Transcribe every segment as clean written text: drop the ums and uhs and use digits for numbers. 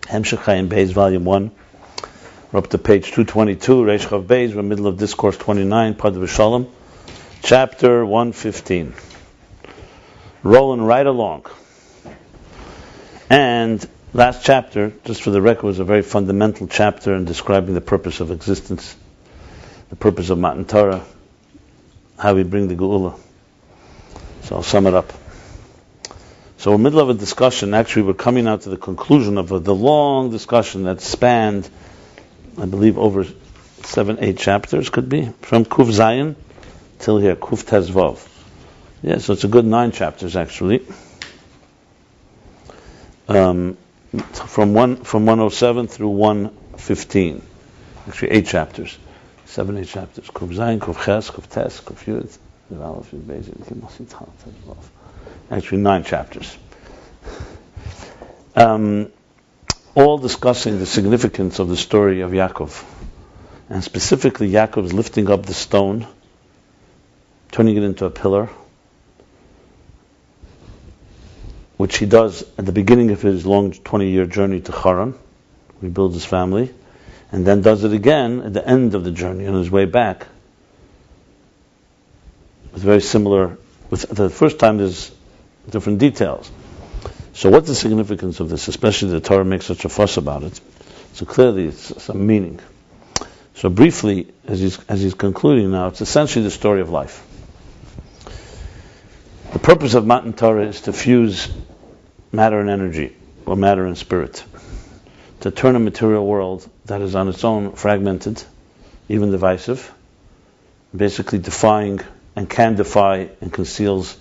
Hemshech Ayin Beis, Volume 1. We're up to page 222, Reish Chav Beis. We're in the middle of Discourse 29, Pad V'Shalom, chapter 115. Rolling right along. And last chapter, just for the record, was a very fundamental chapter in describing the purpose of existence, the purpose of Matan Torah, how we bring the Geula. So I'll sum it up. So we're in the middle of a discussion. Actually, we're coming out to the conclusion of the long discussion that spanned, I believe, over 7-8 chapters, could be, from Kuf Zayin till here, Kuf Tezvav. Yeah, so it's a good 9 chapters, actually. From 107 through 115. Actually, 8 chapters. 7-8 chapters. Kuf Zayin, Kuf Ches, Kuf Tes, Kuf Yud, Yud Beis, Tezvav. Actually, 9 chapters. All discussing the significance of the story of Yaakov. And specifically, Yaakov's lifting up the stone, turning it into a pillar, which he does at the beginning of his long 20-year journey to Haran. He builds his family, and then does it again at the end of the journey on his way back. With very similar, with the first time there's different details. So what's the significance of this? Especially the Torah makes such a fuss about it. So clearly it's some meaning. So briefly, as he's concluding now, it's essentially the story of life. The purpose of Matan Torah is to fuse matter and energy, or matter and spirit, to turn a material world that is on its own fragmented, even divisive, basically defying and can defy and conceals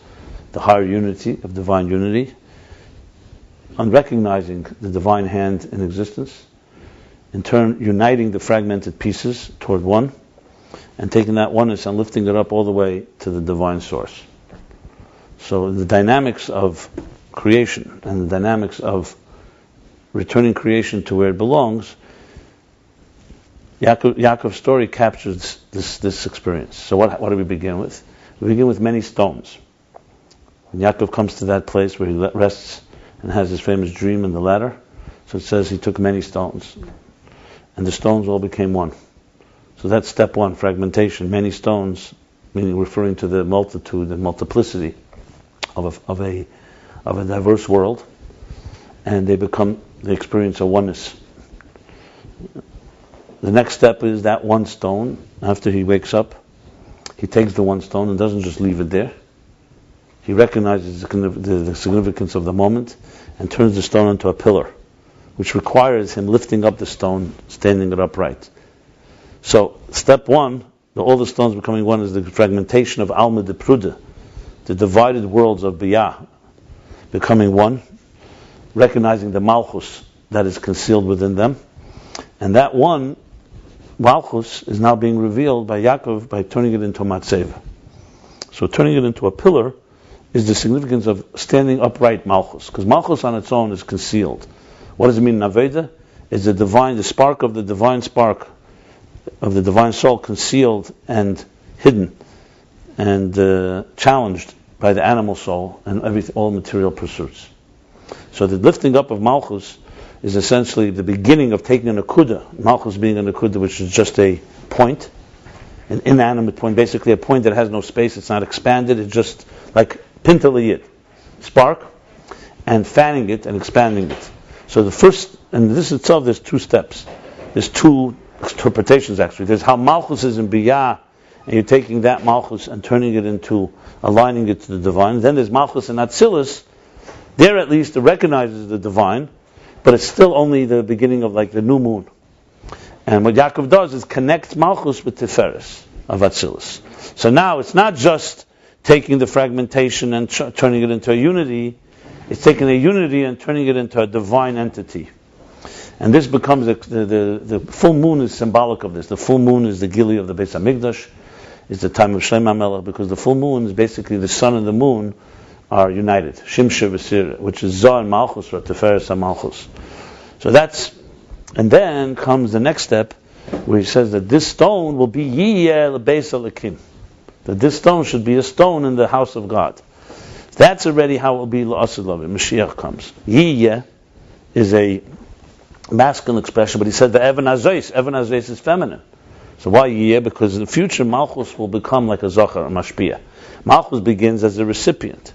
the higher unity of divine unity, on recognizing the divine hand in existence, in turn uniting the fragmented pieces toward one, and taking that oneness and lifting it up all the way to the divine source. So the dynamics of creation and the dynamics of returning creation to where it belongs, Yaakov's story captures this experience. So what do we begin with? We begin with many stones. When Yaakov comes to that place where he rests and has his famous dream in the ladder, so it says he took many stones, and the stones all became one. So that's step one, fragmentation. Many stones, meaning referring to the multitude and multiplicity of a diverse world, and they experience a oneness. The next step is that one stone. After he wakes up, he takes the one stone and doesn't just leave it there. He recognizes the significance of the moment and turns the stone into a pillar, which requires him lifting up the stone, standing it upright. So, step one, all the stones becoming one, is the fragmentation of Alma de Prude, the divided worlds of Biyah, becoming one, recognizing the Malchus that is concealed within them. And that one, Malchus, is now being revealed by Yaakov by turning it into a Matzeva. So turning it into a pillar is the significance of standing upright Malchus, because Malchus on its own is concealed. What does it mean in Aveda? Is the spark of the divine soul concealed and hidden and challenged by the animal soul and all material pursuits. So the lifting up of Malchus is essentially the beginning of taking an akuda. Malchus being an akuda, which is just a point, an inanimate point, basically a point that has no space, it's not expanded, it's just like pintaliyit, spark, and fanning it and expanding it. So the first, and this itself, there's 2 steps. There's 2 interpretations actually. There's how Malchus is in Biyah, and you're taking that Malchus and turning it into, aligning it to the divine. Then there's Malchus and Atzilus. There at least it recognizes the divine, but it's still only the beginning of like the new moon. And what Yaakov does is connect Malchus with Tiferes of Atzilus. So now it's not just taking the fragmentation and turning it into a unity, it's taking a unity and turning it into a divine entity. And this becomes, the full moon is symbolic of this. The full moon is the Gili of the Beis HaMikdash, is the time of Shlomo HaMelech, because the full moon is basically the sun and the moon are united. Shimshir v'Sirah, which is Zoh and Malchus, or Tiferes HaMalchus. So and then comes the next step, where he says that this stone will be Yiyeh l'Beis Elokim. That this stone should be a stone in the house of God. That's already how it will be l'Asad Lavim. Mashiach comes. Yiyeh is a masculine expression, but he said the Evan Azois is feminine. So why Yiyeh? Because in the future Malchus will become like a Zohar, a Mashpia. Malchus begins as a recipient,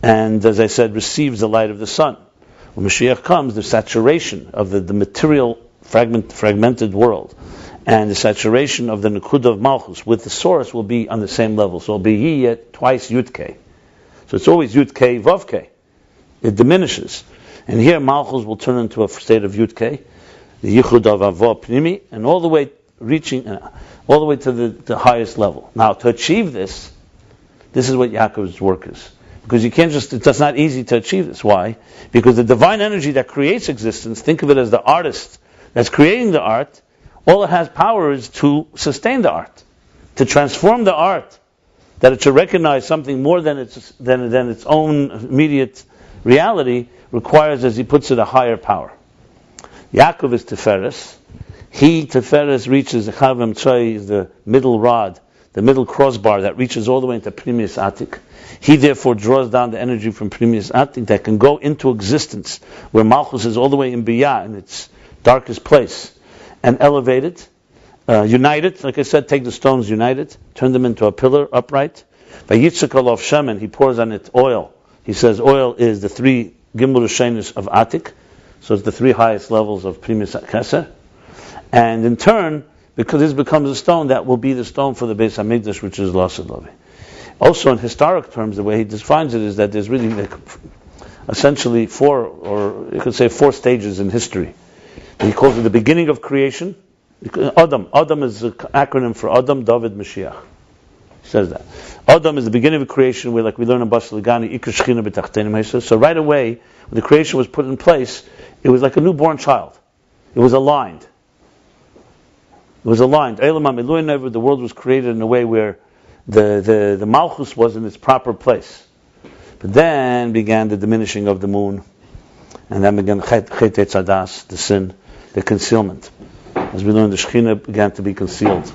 and as I said, receives the light of the sun. When Mashiach comes, the saturation of the material fragmented world, and the saturation of the Nekudah of Malchus with the source will be on the same level. So it'll be Yiyeh twice Yud-Kei. So it's always Yud-Kei, Vav-Kei. It diminishes. And here Malchus will turn into a state of Yud-Kei, the Yichud of Avo Pnimi, and all the way to the highest level. Now, to achieve this is what Yaakov's work is. Because it's not easy to achieve this. Why? Because the divine energy that creates existence, think of it as the artist that's creating the art, all it has power is to sustain the art, to transform the art, that it should recognize something more than its own immediate reality, requires, as he puts it, a higher power. Yaakov is Tiferes. Tiferes reaches the Chavim Tzoi, is the middle rod, the middle crossbar that reaches all the way into Pnimius Atik. He therefore draws down the energy from Pnimius Atik that can go into existence, where Malchus is all the way in Biyah, in its darkest place, and elevate it, unite it, like I said, take the stones, unite it, turn them into a pillar, upright. Vayitzak alav shemen, he pours on it oil. He says oil is the three Gimel Rishonos of Atik, so it's the three highest levels of Pnimius Keser. And in turn, because this becomes a stone, that will be the stone for the Beis HaMikdash, which is Lasad Lavi. Also, in historic terms, the way he defines it is that there's really essentially four stages in history. He calls it the beginning of creation. Adam is an acronym for Adam, David, Mashiach. He says that. Adam is the beginning of creation, where, like we learn in Bas Legani, Ikar Shechina B'Tachtenim Ha'isa. So right away, when the creation was put in place, it was like a newborn child. It was aligned. The world was created in a way where the Malchus was in its proper place. But then began the diminishing of the moon, and then began Chet Etzadas, the sin, the concealment. As we learned, the Shechina began to be concealed.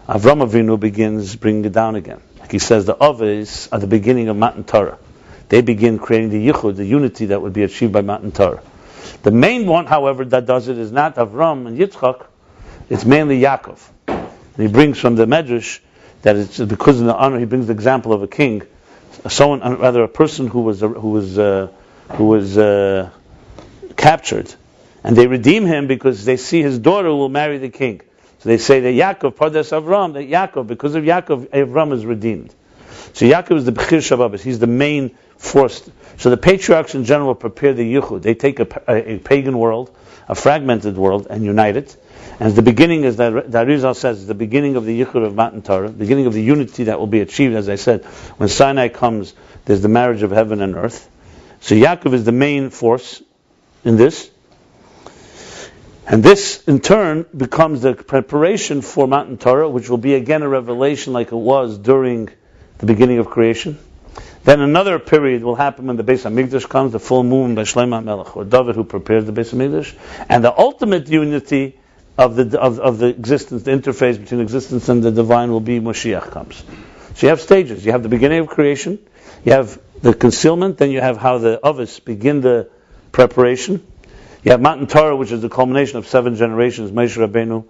Avram Avinu begins bringing it down again. Like he says, the Avos are the beginning of Matan Torah. They begin creating the Yichud, the unity that would be achieved by Matan Torah. The main one, however, that does it is not Avram and Yitzchak, it's mainly Yaakov. And he brings from the Medrash that it's because of the honor, he brings the example of a king, a person who was captured, and they redeem him because they see his daughter will marry the king. So they say that Yaakov, Pardes Avram, that Yaakov, because of Yaakov, Avram is redeemed. So Yaakov is the Bechir Shabbat, he's the main force. So the patriarchs in general prepare the Yichud. They take a pagan world, a fragmented world, and unite it. And the beginning, as the Arizal says, is the beginning of the Yichud of Matan Torah, beginning of the unity that will be achieved. As I said, when Sinai comes, there's the marriage of heaven and earth. So Yaakov is the main force in this. And this, in turn, becomes the preparation for Matan Torah, which will be again a revelation like it was during the beginning of creation. Then another period will happen when the Beis HaMikdash comes, the full moon by Shlomo HaMelech, or David who prepares the Beis HaMikdash, and the ultimate unity of the existence, the interface between existence and the divine will be Moshiach comes. So you have stages. You have the beginning of creation, you have the concealment, then you have how the Avos begin the preparation. You have Matan Torah, which is the culmination of 7 generations, Moshe Rabbeinu,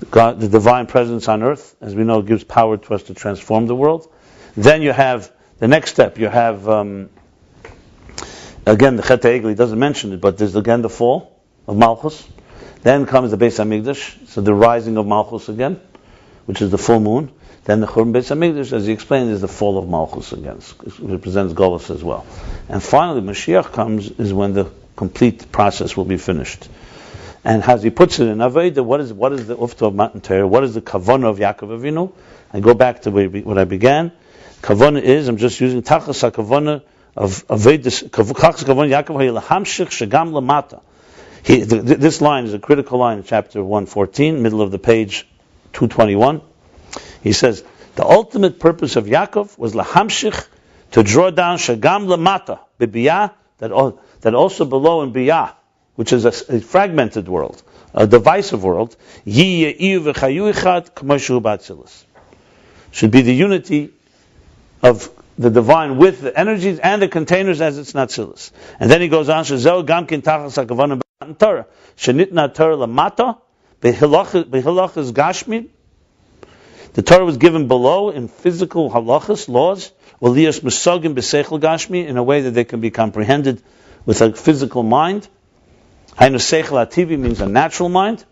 God, the divine presence on earth, as we know, gives power to us to transform the world. Then you have the next step. You have again the Chet HaEgel, he doesn't mention it, but there's again the fall of Malchus. Then comes the Beis HaMikdash, so the rising of Malchus again, which is the full moon. Then the Churban Beis HaMikdash, as he explained, is the fall of Malchus again. It represents Golus as well. And finally, Mashiach comes is when the complete process will be finished. And as he puts it in Aveda, what is the Ufta of Matan Torah? What is the Kavanah of Yaakov Avinu? I go back to what I began. Kavanah is, I'm just using Tachas HaKavanah of Aveda, Tachas HaKavanah Yaakov HaYilhamshich Shagam Lamata. This line is a critical line in chapter 114, middle of the page 221. He says, the ultimate purpose of Yaakov was lahamshich, to draw down shagam lamata, b'biyah, that also below in biyah, which is a fragmented world, a divisive world, should be the unity of the divine with the energies and the containers as it's not silas. And then he goes on, Torah. Shenitna Torah lamata behilachas gashmi. The Torah was given below in physical halachas, laws, waliyas mesogim b'seichel gashmi, in a way that they can be comprehended with a physical mind. Hainu seichel ativi means a natural mind.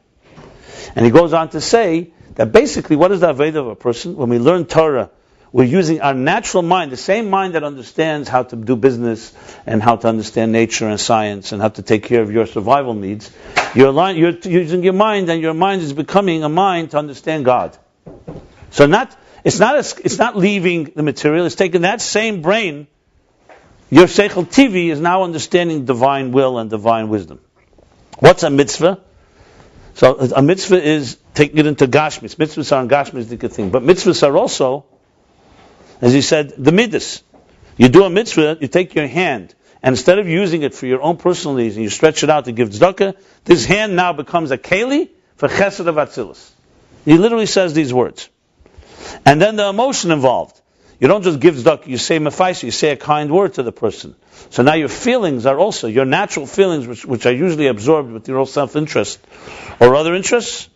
And he goes on to say that basically, what is the Aveda of a person? When we learn Torah, we're using our natural mind, the same mind that understands how to do business and how to understand nature and science and how to take care of your survival needs. You're using your mind, and your mind is becoming a mind to understand God. So it's not leaving the material. It's taking that same brain. Your Seichel TV is now understanding divine will and divine wisdom. What's a mitzvah? So a mitzvah is taking it into Gashmis. Mitzvahs are in Gashmis, the good thing. But mitzvahs are also, as he said, the midas. You do a mitzvah, you take your hand, and instead of using it for your own personal needs, and you stretch it out to give tzedakah, this hand now becomes a keli for chesed of atzilus. He literally says these words. And then the emotion involved. You don't just give tzedakah, you say mefaisa, you say a kind word to the person. So now your feelings are also, your natural feelings, which are usually absorbed with your own self-interest or other interests,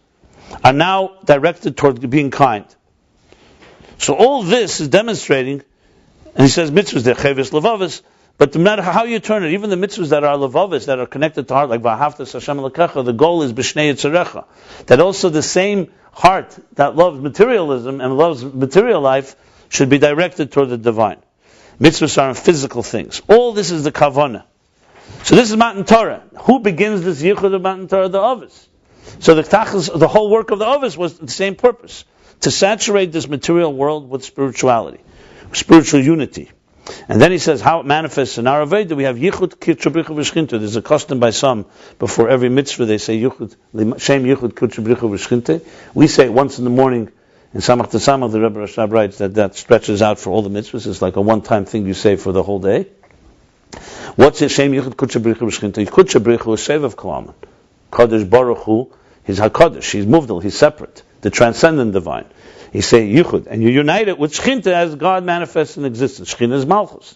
are now directed toward being kind. So all this is demonstrating, and he says mitzvahs, they're chevis levavos, but no matter how you turn it, even the mitzvahs that are levavos, that are connected to heart, like v'ahavtas Hashem Elokecha, the goal is b'shnei yitzarecha. That also the same heart that loves materialism and loves material life should be directed toward the divine. Mitzvahs are in physical things. All this is the kavanah. So this is Matan Torah. Who begins this yichud of Matan Torah? The Avos. So the whole work of the Avos was the same purpose, to saturate this material world with spirituality, spiritual unity. And then he says how it manifests in our Aveda. We have yichud kitchabrichu v'shchinta. There's a custom by some, before every mitzvah they say yichud, shem yichud kitchabrichu v'shchinta. We say it once in the morning. In Samach to Samach, the Rebbe Rashab writes that stretches out for all the mitzvahs. It's like a one-time thing you say for the whole day. What's it? Shem yichud kitchabrichu v'shchinta. Kitchabrichu is Sevav Kalaman. Kadosh Baruch Hu, he's HaKadosh, he's Muvdal, he's separate, the transcendent divine. You say Yichud, and you unite it with Shchinta as God manifests in existence. Shchinta is Malchus.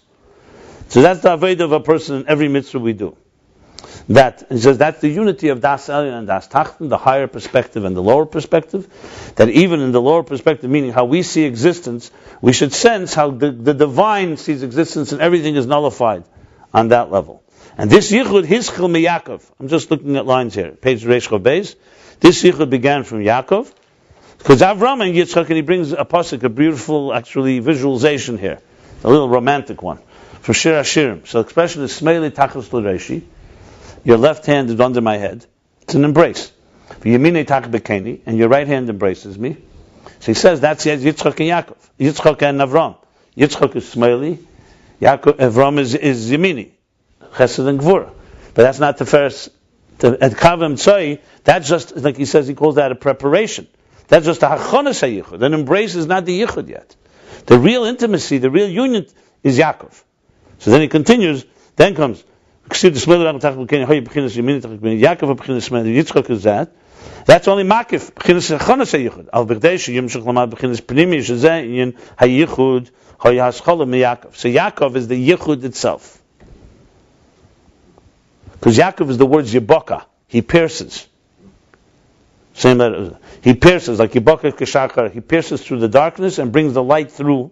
So that's the Aveda of a person in every mitzvah we do. He says that's the unity of Das Elyon and Das Tachten, the higher perspective and the lower perspective. That even in the lower perspective, meaning how we see existence, we should sense how the divine sees existence and everything is nullified on that level. And this Yichud, Hischel me Yaakov. I'm just looking at lines here. Page Reish Chav Beis. This Yichud began from Yaakov. Because Avram and Yitzchak, and he brings a pasuk, a beautiful, actually, visualization here. A little romantic one. From Shir HaShirim. So the expression is Smeili Tachas L'Reishi. Your left hand is under my head. It's an embrace. V'yemine Tach Bekeni. And your right hand embraces me. So he says that's Yitzchak and Yaakov. Yitzchak and Avram. Yitzchak is Smeili. Avram is Yemini. Chesed and Gvura. But that's not the first. At Kavim Tzoi, that's just, like he says, he calls that a preparation. That's just a Hachonas HaYichud. An embrace is not the Yichud yet. The real intimacy, the real union is Yaakov. So then he continues, then comes, Yitzchak is that. That's only Makif, B'chinas Hachonas HaYichud. Al B'chdesh, Yimshach Lamad B'chinas Pnimi, Shezeh, Yin HaYichud, HaYascholim Yaakov. So Yaakov is the Yichud itself. Because Yaakov is the word Yibaka. He pierces. Same letter. He pierces, like Yibaka Keshachar. He pierces through the darkness and brings the light through.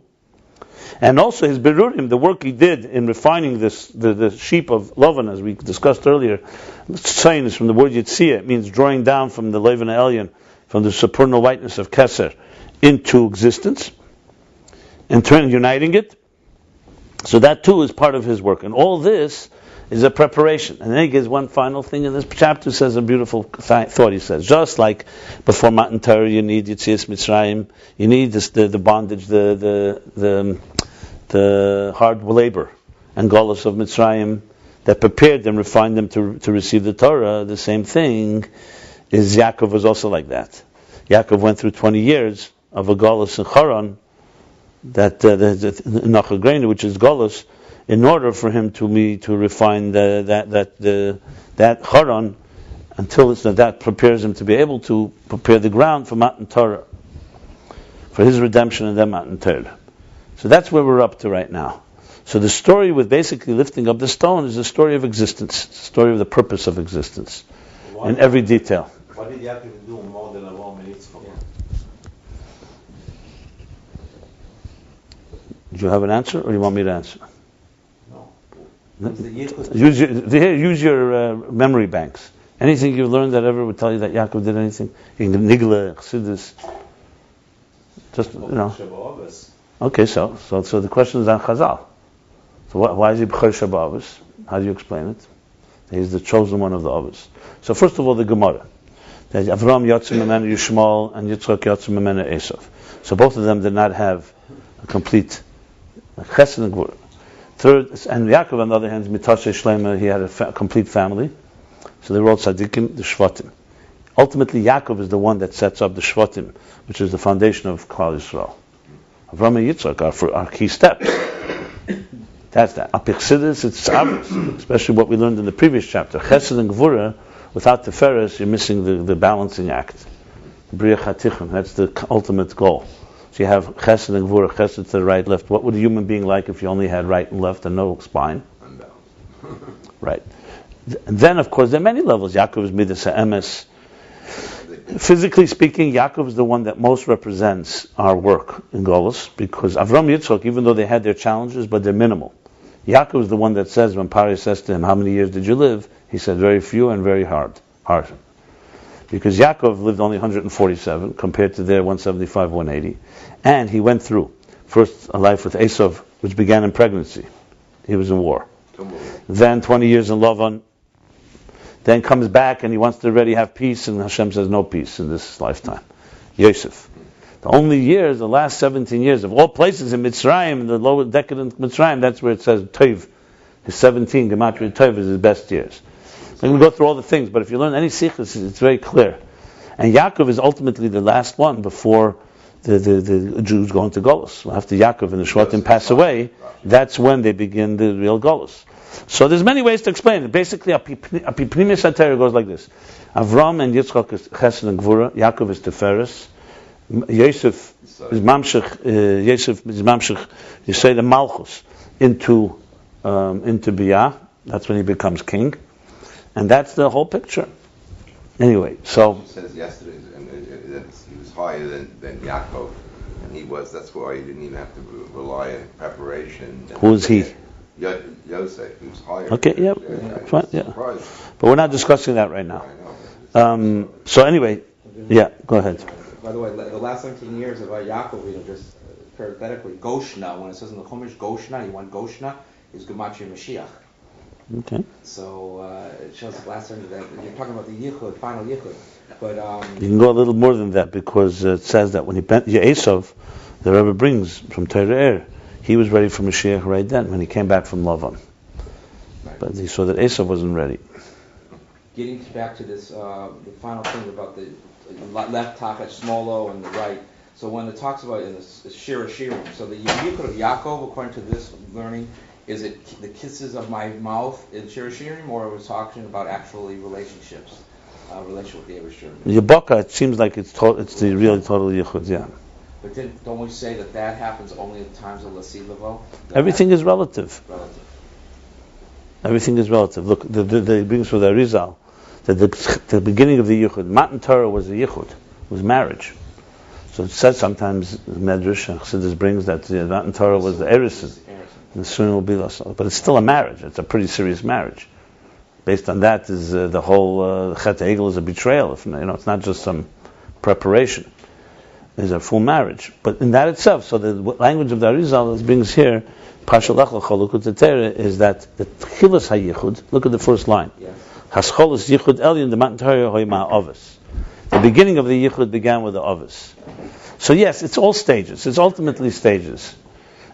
And also his Berurim, the work he did in refining this, the sheep of Lavan, as we discussed earlier. Tzayin is from the word Yitzia. It means drawing down from the Levan Elyon, from the supernal whiteness of Keser, into existence. And uniting it. So that too is part of his work. And all this is a preparation. And then he gives one final thing in this chapter, says a beautiful thought. He says, just like before Matan Torah you need Yetzias Mitzrayim, you need the bondage, the hard labor and galus of Mitzrayim that prepared them, refined them to receive the Torah. The same thing is Yaakov was also like that. Yaakov went through 20 years of a galus in Haran, that Nachagreinu, which is galus, in order for him to refine that Haran, until that prepares him to be able to prepare the ground for Matan Torah, for his redemption and then Matan Torah. So that's where we're up to right now. So the story with basically lifting up the stone is the story of existence, the story of the purpose of existence, in every detail. What did Yaakov do more than Avraham and Yitzchak? Do you have an answer, or you want me to answer? No. Use your memory banks. Anything you've learned that ever would tell you that Yaakov did anything? Nigla, Chassidus. Just, Okay, so the question is on Chazal. So why is he B'chor Shabbat? How do you explain it? He's the chosen one of the Avos. So first of all, the Gemara. That Avraham Yatzim Memena Yishmael and Yitzchak Yatzim Memena Esav. So both of them did not have a complete Chesed and Gvura. Third, and Yaakov on the other hand, Mitashe Shlema, he had a complete family. So they were all tzaddikim, the Shvatim. Ultimately, Yaakov is the one that sets up the Shvatim, which is the foundation of Klal Yisrael. Avraham and Yitzchak are key steps. That's that. Apichsidis, it's obvious, especially what we learned in the previous chapter. Chesed and Gvura, without Teferes, you're missing the balancing act. Bria Chatichim, that's the ultimate goal. So you have Chesed and Gvura, Chesed to the right, left. What would a human being like if you only had right and left and no spine? Right. And then, of course, there are many levels. Yaakov is Midas HaEmes. Physically speaking, Yaakov is the one that most represents our work in Golus, because Avram Yitzchak, even though they had their challenges, but they're minimal. Yaakov is the one that says, when Pari says to him, how many years did you live? He said, very few and very hard. Because Yaakov lived only 147 compared to their 175, 180. And he went through, first a life with Esav, which began in pregnancy. He was in war. Then 20 years in Lavan. Then comes back and he wants to already have peace, and Hashem says no peace in this lifetime. Yosef. The only years, the last 17 years, of all places in Mitzrayim, in the lower decadent Mitzrayim, that's where it says Tov. His 17, Gematria Tov, is his best years. I'm going to go through all the things, but if you learn any sikhs, it's very clear. And Yaakov is ultimately the last one before the Jews go into Golus. After Yaakov and the Shvatim pass away, that's when they begin the real Golus. So there's many ways to explain it. Basically, Apipnimis HaTorah goes like this. Avram and Yitzchak is Chesed and Gvura. Yaakov is Teferes. Yosef is Mamshech. You say the Malchus into Biyah. That's when he becomes king. And that's the whole picture. Anyway, so... He says yesterday that he was higher than Yaakov. And that's why he didn't even have to rely on preparation. Who is he? Yosef, he was higher. Okay, yeah, fine, yeah. But we're not discussing that right now. So anyway, yeah, go ahead. By the way, the last 17 years of Yaakov, just parenthetically, Goshna, when it says in the Chumash, Goshna, you want Goshna, is Gematria Mashiach. Okay. So it shows the last time that you're talking about the Yichud, final Yichud. But you can go a little more than that, because it says that when he bent Esav, the Rebbe brings from Torah, he was ready for Mashiach right then when he came back from Lavan. Right. But he saw that Esav wasn't ready. Getting back to this, the final thing about the left Takach, small o, and the right. So when it talks about in the Shir Shirim, so the Yichud of Yaakov, according to this learning, is it the kisses of my mouth in Shir Shirim, or it was talking about actually relationships, relation with the Eivashir? Yabaka, it seems like it's the real total Yichud, yeah. But then, don't we say that happens only at times of Lasi Levo? Everything is relative. Everything is relative. Look, the brings for the Arizal that the beginning of the Yichud, Matan Torah was the Yichud, was marriage. So it says sometimes Medrash and Chassidus brings that the Matan Torah was the Erisin. The Sunnah will be lost, but it's still a marriage. It's a pretty serious marriage. Based on that is the whole Chet HaEgel is a betrayal. It's not just some preparation. It's a full marriage. But in that itself, so the language of the Arizal that brings here, Pashalach L'Cholukut Tetera, is that the Tchilas HaYichud. Look at the first line. Hascholas Yichud Elyon the Matan Torah Hoyma Ovis. The beginning of the Yichud began with the Ovis. So yes, it's all stages. It's ultimately stages.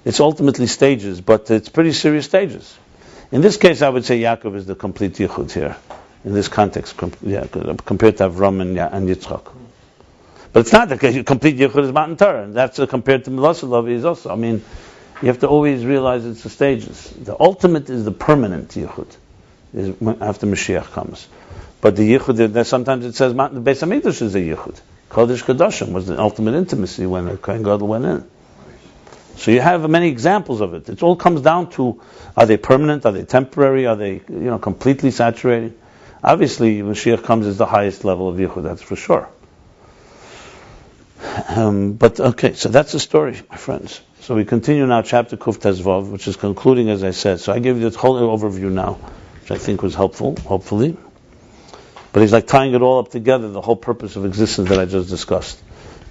But it's pretty serious stages. In this case, I would say Yaakov is the complete Yichud here, in this context, compared to Avram and Yitzchak. But it's not the complete Yichud is Matan Torah, and that's compared to Melosalav is also. I mean, you have to always realize it's the stages. The ultimate is the permanent Yichud, is after Mashiach comes. But the Yichud, sometimes it says the Beis HaMikdash is a Yichud. Kodesh Kodashim was the ultimate intimacy when the Kohen Gadol went in. So you have many examples of it. It all comes down to, are they permanent? Are they temporary? Are they, completely saturated? Obviously, Mashiach comes as the highest level of Yichud, that's for sure. But okay, so that's the story, my friends. So we continue now, chapter Kuf Tezvav, which is concluding, as I said. So I gave you the whole overview now, which I think was helpful, hopefully. But he's like tying it all up together, the whole purpose of existence that I just discussed.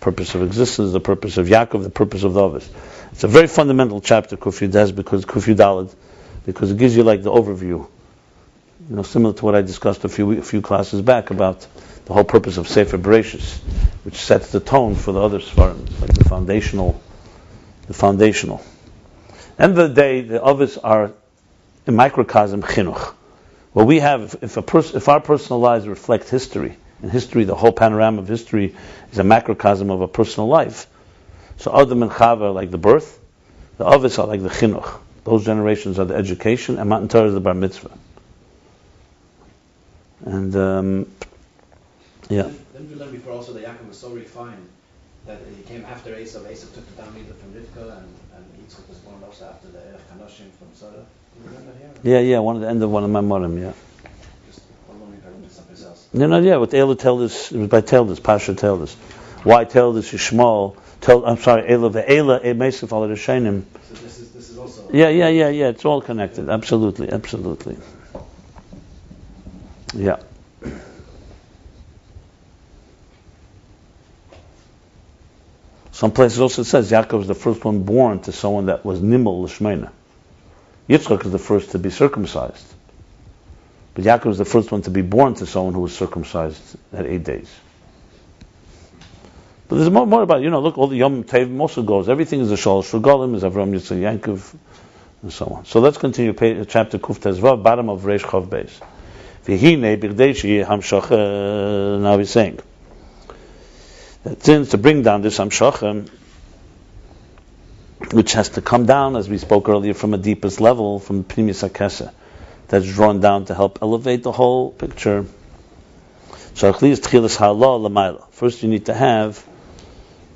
Purpose of existence, the purpose of Yaakov, the purpose of the others. It's a very fundamental chapter, Kuf Yudez, because Kuf Yudalad, because it gives you like the overview. Similar to what I discussed a few classes back about the whole purpose of Sefer Bereshis, which sets the tone for the other Sfarim, like the foundational. End of the day, the others are a microcosm chinuch. What we have, if our personal lives reflect history, and history, the whole panorama of history, is a macrocosm of a personal life. So Adam and Chava are like the birth, the others are like the chinuch. Those generations are the education, and Matan Torah is the bar mitzvah. And yeah. Then we learned before also that Yaakov was so refined that he came after Esav. Esav took the Talmid from Rivka, and Yitzchak was born also after the Erech Kanoshim from Sarah. Do you remember here? Yeah, the end of one of my Morim, yeah. Just following someplace else. No, what Eila told us, it was by Teldus, Pasha told us. Why Teldus Yishmael, Eila ve'Eila, Meisif al Rishonim. So this is also... Yeah, it's all connected, absolutely. Yeah. Some places also says Yaakov is the first one born to someone that was nimel l'shmeina. Yitzchak is the first to be circumcised, but Yaakov is the first one to be born to someone who was circumcised at 8 days. But there's more about look, all the Yom Tov also goes. Everything is a Shalosh Regalim, is Avram Yitzchak Yaakov, and so on. So let's continue chapter Kuf Tezvav, bottom of Reish Chav Beis. Now he's saying that since to bring down this Hamshachim, which has to come down, as we spoke earlier, from a deepest level, from Pnimis HaKeseh, that's drawn down to help elevate the whole picture. So first you need to have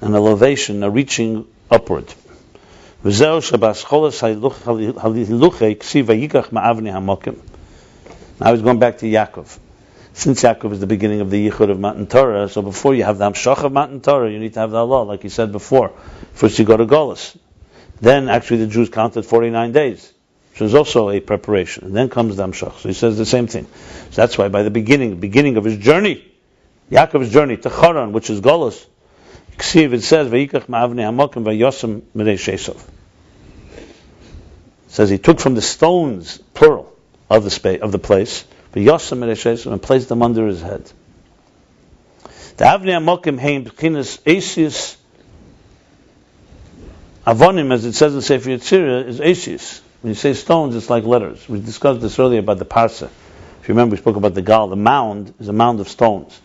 an elevation, a reaching upward. Now he's going back to Yaakov. Since Yaakov is the beginning of the Yichud of Matan Torah, so before you have the Hamshach of Matan Torah, you need to have the Allah, like he said before. First you go to Golus. Then actually the Jews counted 49 days, which is also a preparation. And then comes the Hamshach. So he says the same thing. So that's why by the beginning of his journey, Yaakov's journey to Charan, which is Golus, it says, Vayikach ma'avnei hamokim vayosem mirei shesav. It says he took from the stones, plural, of the place, and placed them under his head. The Avnei Amokim heim b'chinas Eisius Avonim, as it says in Sefer Yetzirah, is Eisius. When you say stones, it's like letters. We discussed this earlier about the Parsa. If you remember, we spoke about the Gal. The mound is a mound of stones.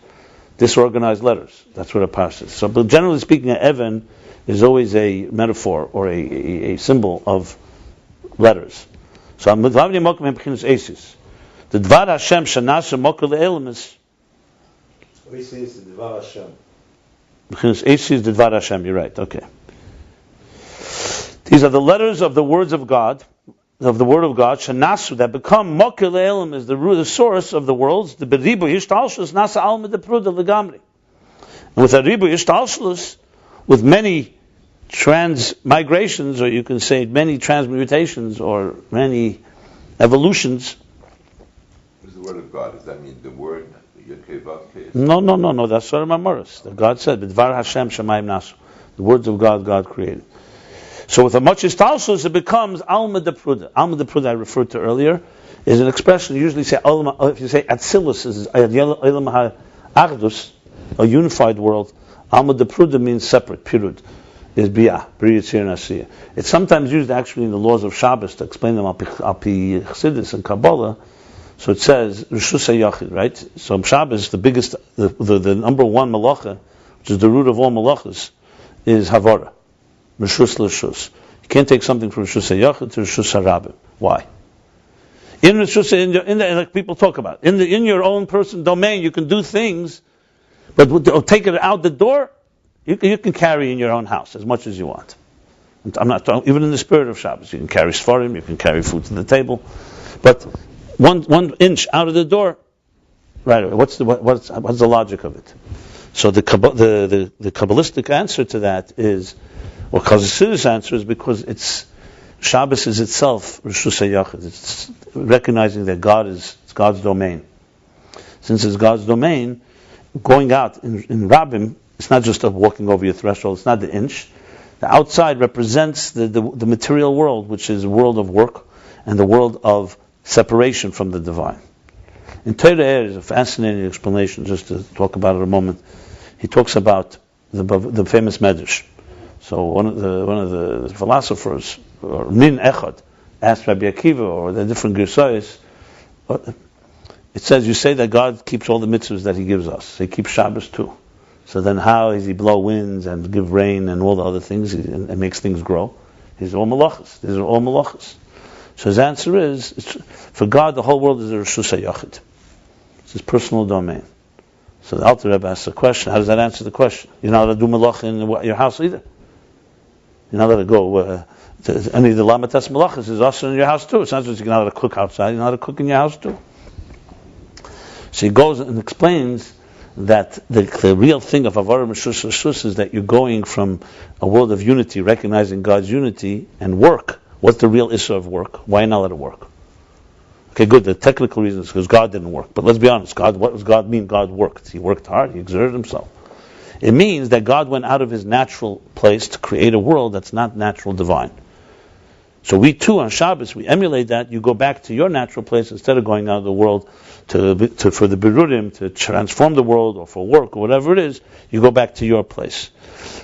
Disorganized letters. That's what a Parsa is. So, but generally speaking, an Evan is always a metaphor or a symbol of letters. So, the Avnei Amokim heim b'chinas Eisius. The Dvar Hashem Shanasa Mokar Le'elam is Eisi is the Dvar Hashem. Because Eisi is the Dvar Hashem, you're right, okay. These are the letters of the words of God, Shanasu, that become Mokar Le'elam, is the source of the worlds, the Beribu Yishtalshus Nasa Alma de Pruda Legamri. And with a Ribu Yishtalshus, with many transmigrations, or you can say many transmutations, or many evolutions. The word of God, does that mean the word? No, that's Surah Mamoros. God said, B'dvar Hashem Shemayim Nasu. The words of God created. So with a much istalsus, it becomes Alma de Pruda. Alma de Pruda I referred to earlier is an expression, you usually say, if you say Atzilus is Elam HaAchdus, a unified world. Alma de Pruda means separate, Pirud, is Biyah, B'riyitzir Nasiyah. It's sometimes used actually in the laws of Shabbos to explain them Al-Pi Chassidus and Kabbalah. So it says Rishus HaYachid, right? So Shabbos, the biggest, the number one malacha, which is the root of all malachas, is Havara, Rishus L'Rishus. You can't take something from Rishus HaYachid to Rishus HaRabim. Why? In Rishus, like people talk about, in your own person domain, you can do things, but take it out the door. You can carry in your own house as much as you want. I'm not talking, even in the spirit of Shabbos. You can carry Sfarim, you can carry food to the table. But one inch out of the door, right away. What's the logic of it? So the Kabbalistic answer to that is, well, Chassidus' answer is because Shabbos is itself Reshus HaYachid. It's recognizing that it's God's domain. Since it's God's domain, going out in Rabbim, it's not just walking over your threshold, it's not the inch. The outside represents the material world, which is a world of work and the world of separation from the divine. In Torah is a fascinating explanation, just to talk about it a moment. He talks about the famous Medrash. So one of the philosophers, or Min Echad, asked Rabbi Akiva, or the different Girsayos, it says, you say that God keeps all the mitzvahs that He gives us. He keeps Shabbos too. So then how does He blow winds and give rain and all the other things and makes things grow? These are all malachas. So his answer is, for God, the whole world is a Reshus HaYachid. It's His personal domain. So the Alter Rebbe asks the question, how does that answer the question? You're not allowed to do malach in your house either. You're not allowed to go, any of the lamatas malachas is also in your house too. It's not just you're not allowed to cook outside, you're not allowed to cook in your house too. So he goes and explains that the real thing of Avarim Reshus is that you're going from a world of unity, recognizing God's unity, and work. What's the real issue of work? Why not let it work? Okay, good. The technical reason is because God didn't work. But let's be honest. What does God mean? God worked. He worked hard. He exerted Himself. It means that God went out of His natural place to create a world that's not natural divine. So we too on Shabbos, we emulate that. You go back to your natural place instead of going out of the world for the Berurim, to transform the world, or for work, or whatever it is. You go back to your place.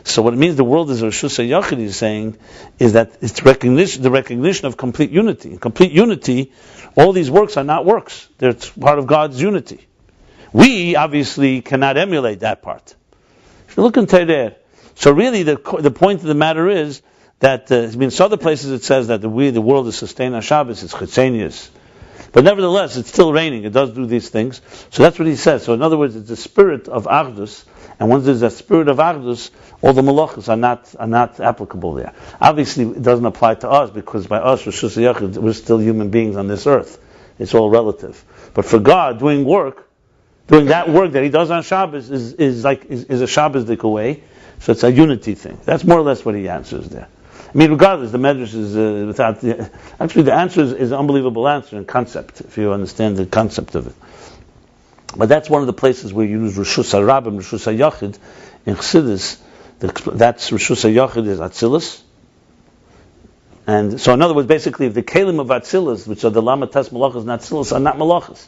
So what it means the world is a Reshus HaYachid, he's saying, is that it's the recognition of complete unity. In complete unity, all these works are not works. They're part of God's unity. We obviously cannot emulate that part. If you look in Torah, so really the point of the matter is that in some other places it says that the world is sustained on Shabbos, it's chitzenius. But nevertheless, it's still raining. It does do these things. So that's what he says. So in other words, it's the spirit of Achdus. And once there's a spirit of Achdus, all the malachas are not applicable there. Obviously, it doesn't apply to us, because by us, Reshus HaYachid, we're still human beings on this earth. It's all relative. But for God, doing that work that He does on Shabbos is a Shabbos-dik way. So it's a unity thing. That's more or less what he answers there. I mean, regardless, the Medrash is actually the answer is an unbelievable answer in concept, if you understand the concept of it. But that's one of the places where you use Reshus HaRabim, Reshus HaYachid in Chassidus. That's Reshus HaYachid is Atzilus. And so, in other words, basically, if the Kelim of Atzilus, which are the Lamatas Malachas and Atzilus, are not Malachas,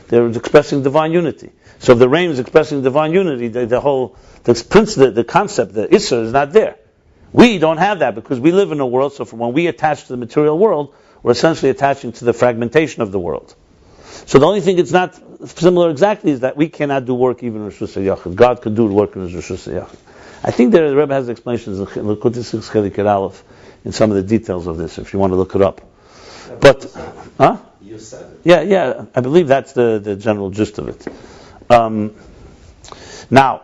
they're expressing divine unity. So, if the rain is expressing divine unity, the concept, the Isser, is not there. We don't have that because we live in a world, so when we attach to the material world, we're essentially attaching to the fragmentation of the world. So the only thing it's not similar exactly is that we cannot do work even in Reshus HaYachid. God could do work in Reshus HaYachid. I think the Rebbe has explanations in Likkutei Six Chelik Aleph in some of the details of this, if you want to look it up. But, You said it. Yeah, I believe that's the general gist of it. Now,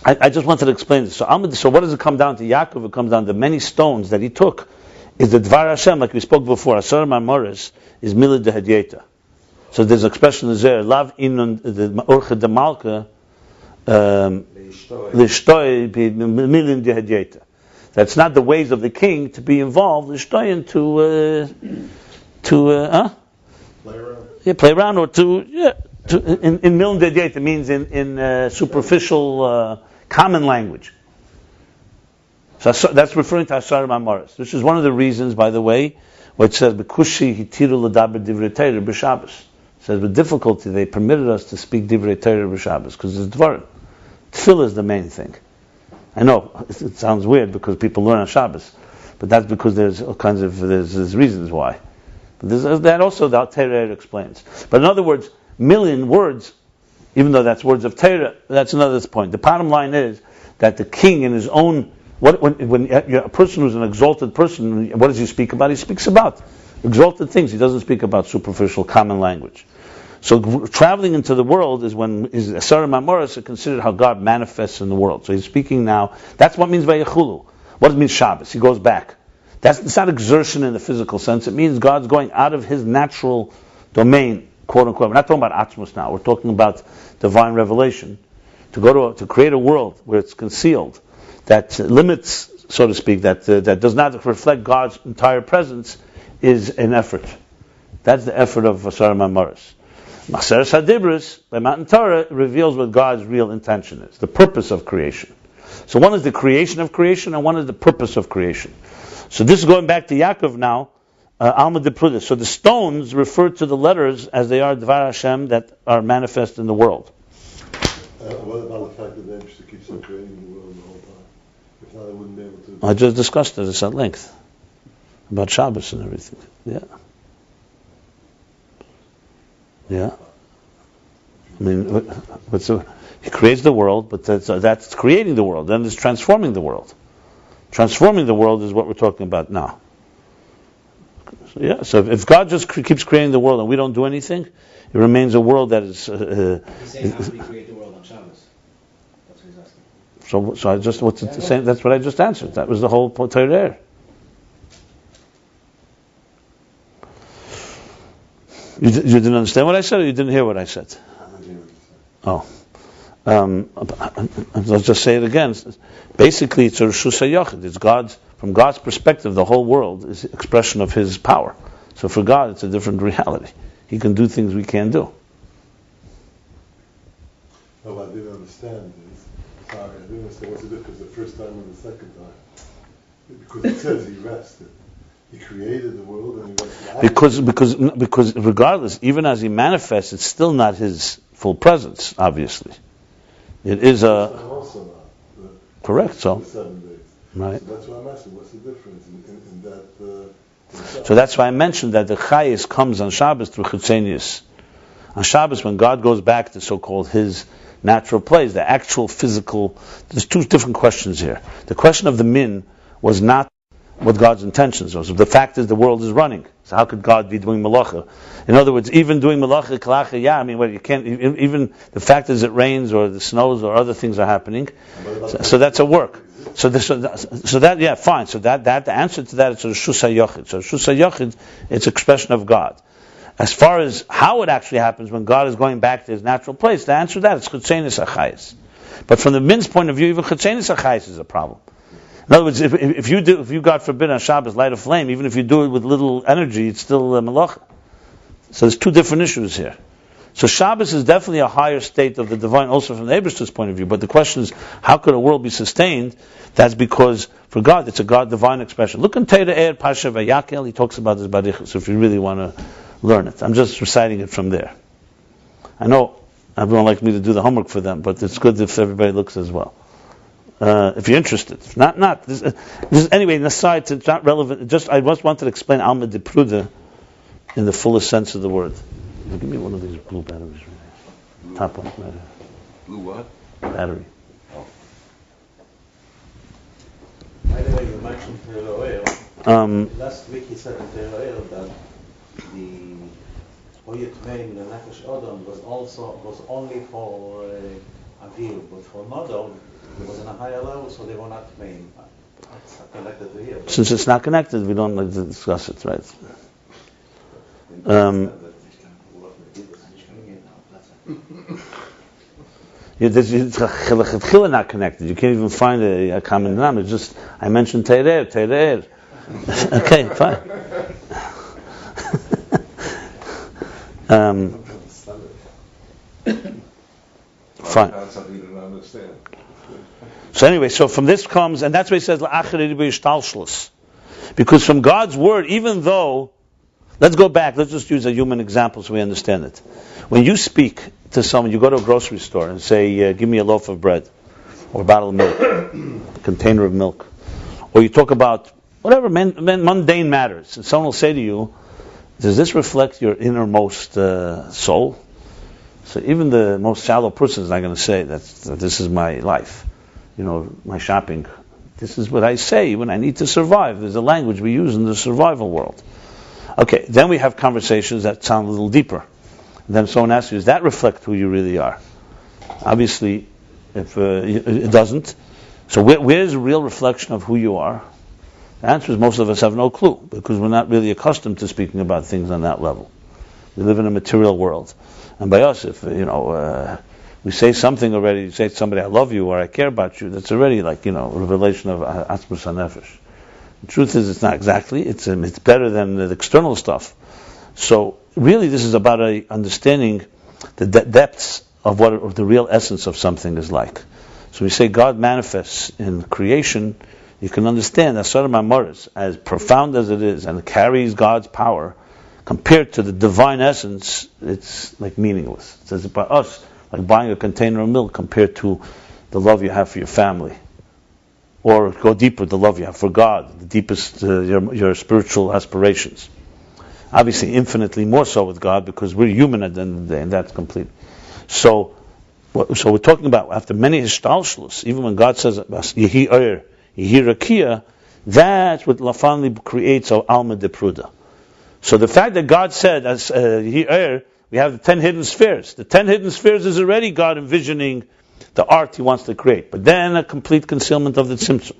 I just wanted to explain this. So what does it come down to? Yaakov, it comes down to many stones that he took. Is the Dvar Hashem, like we spoke before, Asar Marmoris, is Milad de Hadyeta. So there's an expression there, Lav Inon, the Orcha de Malka, Lishtoi, Milad de Hadyeta. That's not the ways of the king to be involved, Lishtoyin, play around, or in Milad de Hadyeta means in superficial, common language. So that's referring to Asar Mamaris. This is one of the reasons, by the way, where it says, B'kushi hitiru l'daber divrei Torah b'Shabbos. It says, with difficulty, they permitted us to speak divrei Torah b'Shabbos, because it's Dvarim. Tefillah is the main thing. I know, it sounds weird, because people learn on Shabbos, but that's because there's all kinds of, there's reasons why. But that also the Torah explains. But in other words, million words, even though that's words of Torah, that's another point. The bottom line is that the king in his own, when a person who's an exalted person, what does he speak about? He speaks about exalted things. He doesn't speak about superficial common language. So traveling into the world is when Asar Mamoris are considered how God manifests in the world. So he's speaking now. That's what means by Yechulu. What does it mean Shabbos? He goes back. It's not exertion in the physical sense. It means God's going out of his natural domain, quote unquote. We're not talking about Atzmos now. We're talking about divine revelation. To create a world where it's concealed, that limits, so to speak, that does not reflect God's entire presence, is an effort. That's the effort of Asar Mamaris. Maseres HaDibros, by Matan Torah, reveals what God's real intention is, the purpose of creation. So one is the creation of creation, and one is the purpose of creation. So this is going back to Yaakov now, Alma de Pruda. So the stones refer to the letters as they are Dvar Hashem that are manifest in the world. What about the fact that they keeps on creating the world the whole time? If not, they wouldn't be able to. I just discussed this at length about Shabbos and everything. Yeah. I mean, he creates the world, but that's creating the world. Then it's transforming the world. Transforming the world is what we're talking about now. So if God just keeps creating the world and we don't do anything, it remains a world that is. He's saying how do we create the world on Shabbos? That's what he's asking. So I just what's it saying? That's what I just answered. That was the whole Torah there. You didn't understand what I said, or you didn't hear what I said? Oh. I'll just say it again. Basically, it's a Reshus HaYachid. It's God's, from God's perspective, the whole world is the expression of His power. So for God, it's a different reality. He can do things we can't do. No, what I didn't understand is, sorry, I didn't understand what's the difference the first time and the second time. Because it says He rested. He created the world and He rested. Because regardless, even as He manifests, it's still not His full presence, obviously. It is also not. Correct, so. The 7 days. Right. So that's why I'm asking, what's the difference in that? So that's why I mentioned that the Chayis comes on Shabbos through Chitzenius. On Shabbos, when God goes back to so-called His natural place, the actual physical, there's two different questions here. The question of the min was not what God's intentions was. The fact is the world is running. So how could God be doing malacha? In other words, even doing malacha, kalacha, yeah, I mean, you can't, even the fact is it rains or the snows or other things are happening. So that's a work. So that, yeah, fine. So that the answer to that is a Reshus HaYachid. So Reshus HaYachid, it's expression of God. As far as how it actually happens when God is going back to His natural place, the answer to that is Chitzenis HaChayis. But from the min's point of view, even Chitzenis HaChayis is a problem. In other words, if you God forbid on Shabbos light a flame, even if you do it with little energy, it's still malacha. So there's two different issues here. So Shabbos is definitely a higher state of the divine, also from the Eibishter's point of view. But the question is, how could a world be sustained? That's because for God, it's a God divine expression. Look in Teira Eir Pasha Vayakel. He talks about this barichus. If you really want to learn it, I'm just reciting it from there. I know everyone likes me to do the homework for them, but it's good if everybody looks as well. If you're interested. If not. This anyway, an aside, it's not relevant. I just wanted to explain Alma de Pruda in the fullest sense of the word. Give me one of these blue batteries right here. Top one. Battery. Blue what? Battery. By the way, you mentioned Teira Oil. Last week he said in Teira Oil that the Oyet Meim, the Nefesh Odom, was only for Avil, but for Modom, it was in a higher level, so they were not main. It's not connected to here. Since it's not connected, we don't like to discuss it, right? It's not connected. You can't even find a common denominator. It's just, I mentioned Teir. Okay, fine. Fine. So anyway, so from this comes, and that's why he says, because from God's word, even though, let's go back, let's just use a human example so we understand it. When you speak to someone, you go to a grocery store and say, give me a loaf of bread, or a bottle of milk, a container of milk, or you talk about whatever mundane matters, and someone will say to you, does this reflect your innermost soul? So even the most shallow person is not going to say that this is my life. My shopping. This is what I say when I need to survive. There's a language we use in the survival world. Okay, then we have conversations that sound a little deeper. And then someone asks you, does that reflect who you really are? Obviously, if it doesn't, So where's the real reflection of who you are? The answer is most of us have no clue, because we're not really accustomed to speaking about things on that level. We live in a material world. And by us, if, we say something already, you say to somebody, I love you, or I care about you, that's already like, revelation of Atzmus HaNefesh. The truth is, it's not exactly. It's better than the external stuff. So really, this is about understanding the depths of what the real essence of something is like. So we say God manifests in creation. You can understand that Asar Mamoris, as profound as it is, and it carries God's power, compared to the divine essence, it's like meaningless. It says about us, like buying a container of milk compared to the love you have for your family. Or go deeper, the love you have for God, the deepest, your spiritual aspirations. Obviously, infinitely more so with God, because we're human at the end of the day, and that's complete. So we're talking about, after many hishtalshlus, even when God says, Yehi Oyer, Yehi Rakia, that's what finally creates our Alma de Pruda. So the fact that God said, as Yehi Oyer, we have the 10 hidden spheres. The 10 hidden spheres is already God envisioning the art He wants to create. But then a complete concealment of the tzimtzum,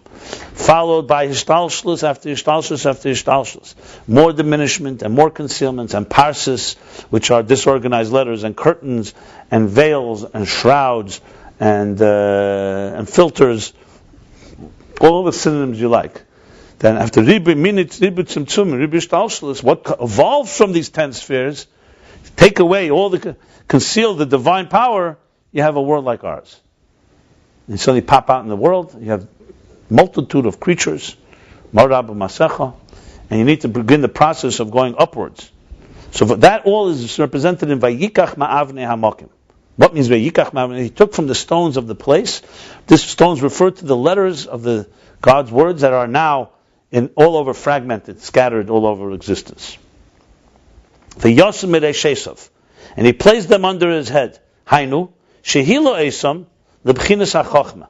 followed by hishtalshlus after hishtalshlus after hishtalshlus. More diminishment and more concealments and parsis, which are disorganized letters and curtains and veils and shrouds and filters, all the synonyms you like. Then after ribi minit, ribi tzimtzum, ribi hishtalshlus, what evolves from these 10 spheres, take away all the, conceal the divine power, you have a world like ours. And suddenly pop out in the world, you have multitude of creatures, marab masecha, and you need to begin the process of going upwards. So that all is represented in Vayikach Ma'avne Hamokim. What means Vayikach Ma'avne? He took from the stones of the place. These stones refer to the letters of the God's words that are now all over fragmented, scattered all over existence. Vayosim Mirei Shesav, and he placed them under his head. Hainu Shehilo Esam Lebchinas HaChochma.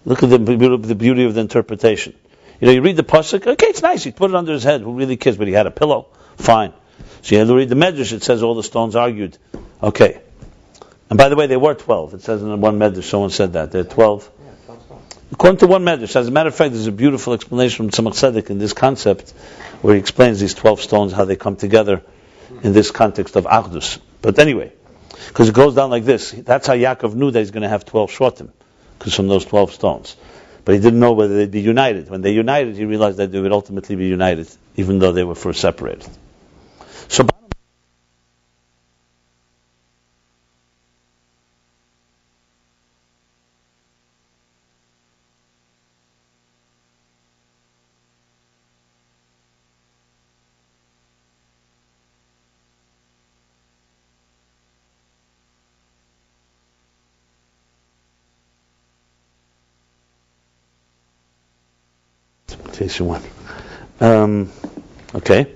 Look at the beauty of the interpretation. You read the pasuk. Okay, it's nice. He put it under his head. Who really cares? But he had a pillow. Fine. So you had to read the Medrash. It says all the stones argued. Okay. And by the way, they were 12. It says in one Medrash. Someone said that they're 12. According to one Medrash. As a matter of fact, there's a beautiful explanation from Tzemach Tzedek in this concept, where he explains these 12 stones, how they come together in this context of Achdus. But anyway, because it goes down like this. That's how Yaakov knew that he's going to have 12 shvatim, because from those 12 stones. But he didn't know whether they'd be united. When they united, he realized that they would ultimately be united, even though they were first separated. So, in case you want. Okay.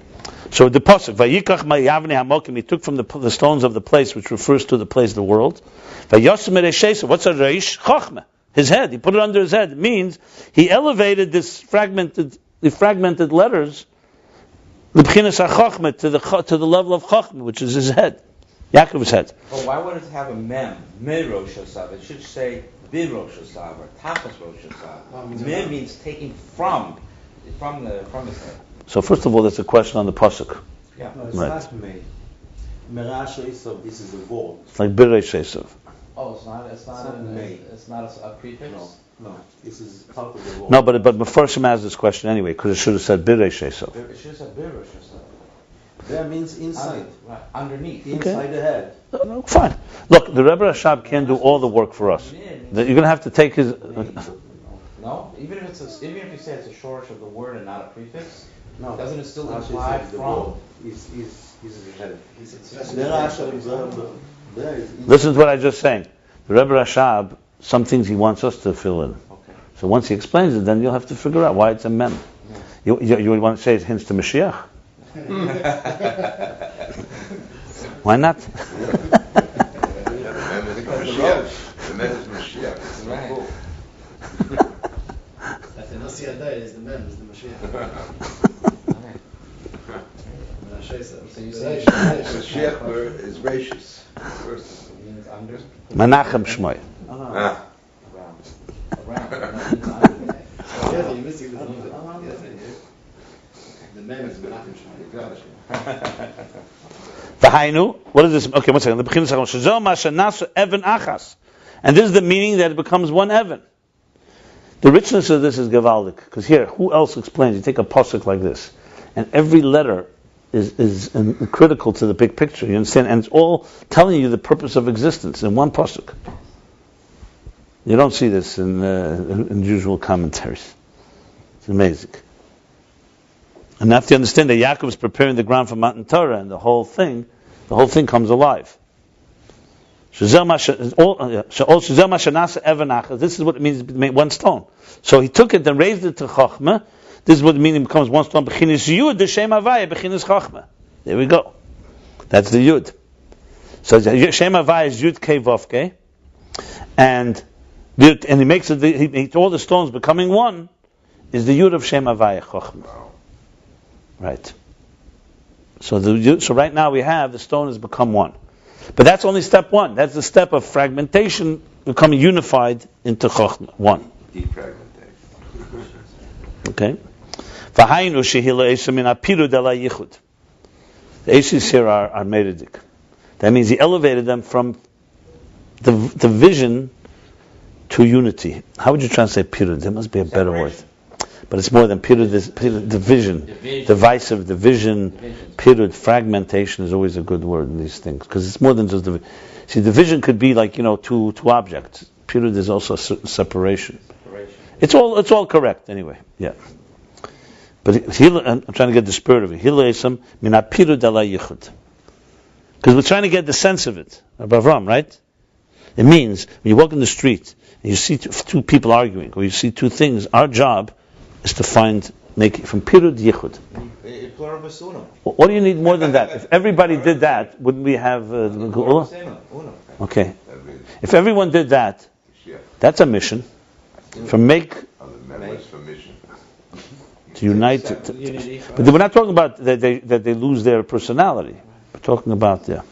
So the pasuk, Vayikach Ma'avne Hamokim, he took from the stones of the place, which refers to the place of the world. Vayosim Mirei Shesav, what's a reish? Chochmah, his head. He put it under his head. It means he elevated the fragmented letters, Lebchinas HaChochmah, to the level of Chochmah, which is his head, Yaakov's head. Well, why would it have a mem? Rosh Hashav. It should say Rosh Hashav or Tachas Rosh Hashav. Mem means taking from his head. So first of all, there's a question on the pasuk. Yeah. No, it's Right. not me. Merash Esav, this is a word. It's like Birei Shesav. Oh, it's not a prefix. No, this is part of the word. No, but Mefarshim asked this question anyway, because it should have said Birei Shesav. It should have said Rosh Hashav. That means inside. Right, underneath. Inside the head. No, fine. Look, the Rebbe Rashab can't do all the work for us. You're going to have to take his. No, even if you say it's a shortish of the word and not a prefix, No. doesn't it still Rashi imply says the from? word is the head. Listen to what I just saying. The Rebbe Rashab, some things he wants us to fill in. Okay. So once he explains it, then you'll have to figure out why it's a mem. Yeah. You want to say it hints to Mashiach? Why not? The mem is Mashiach. It's Right. cool. That the Nasi Adai is the mem, is the Mashiach. So you say Mashiach is gracious. means under. Menachem Shmoy. Ah. Around. Yes, you're missing the name is Menachem V'hainu, what is this? Okay, one second. The beginning of Shazal Mashanasa Evan Achas. And this is the meaning that it becomes one Evan. The richness of this is Gavaldik. Because here, who else explains? You take a pasuk like this, and every letter is critical to the big picture. You understand? And it's all telling you the purpose of existence in one pasuk. You don't see this in usual commentaries. It's amazing. And you have to understand that Yaakov is preparing the ground for Matan Torah, and the whole thing comes alive. This is what it means to make one stone. So he took it and raised it to Chochmah. This is what it means it becomes one stone. Bechinis Yud, the Shem Havaya, Bechinis Chochmah. There we go. That's the Yud. So Shem Havaya is Yud Kei Vav Kei, and he makes it. All the stones becoming one is the Yud of Shem Havaya Chochmah. Right. So right now we have the stone has become one. But that's only step one. That's the step of fragmentation, becoming unified into Chochmah, one. Defragmentation. Okay? The Aishis here are Meridik. That means he elevated them from the vision to unity. How would you translate Pirud? There must be a better word. But it's more than Pirud, division. Divisive, division. Pirud, fragmentation is always a good word in these things. Because it's more than just division. See, division could be like, two objects. Pirud is also separation. It's all correct anyway. Yeah. But I'm trying to get the spirit of it. Because we're trying to get the sense of it. Avram, right? It means when you walk in the street and you see two people arguing, or you see two things, our job is to make it from Pirud Yichud. What do you need more than that? If everybody did that, wouldn't we have Geula? Okay. If everyone did that, that's a mission. To unite. But we're not talking about that they lose their personality. We're talking about The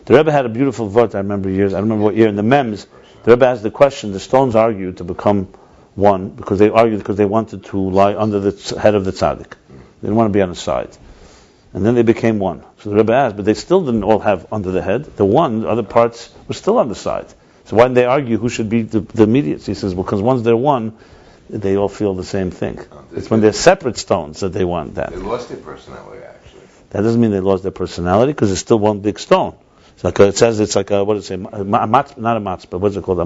Rebbe had a beautiful vort, I remember years, I don't remember what year, in the Mems, the Rebbe asked the question, the stones argued to become one, because they wanted to lie under the head of the tzaddik. They didn't want to be on the side. And then they became one. So the Rebbe asked, but they still didn't all have under the head. The other parts were still on the side. So why didn't they argue who should be the immediate? He says, well, because once they're one, they all feel the same thing. It's when they're separate stones that they want that. They lost their personality, actually. That doesn't mean they lost their personality, because it's still one big stone. It says it's like what does it say? Not a matz, but what's it called?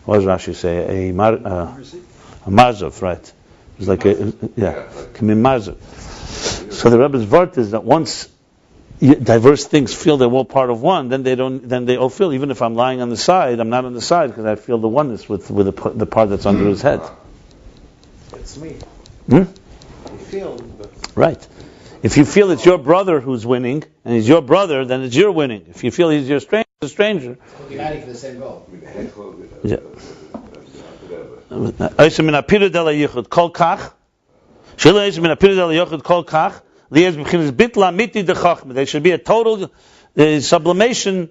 What does Rashi say? A marzov, right? It's like marzov. So the Rebbe's vart is that once diverse things feel they're all part of one, then they all feel, even if I'm lying on the side, I'm not on the side because I feel the oneness with the part that's under his head. It's me. You feel, but right. If you feel it's your brother who's winning, and he's your brother, then it's your winning. If you feel he's your stranger. Uniting for the same goal. Yeah. There should be a total sublimation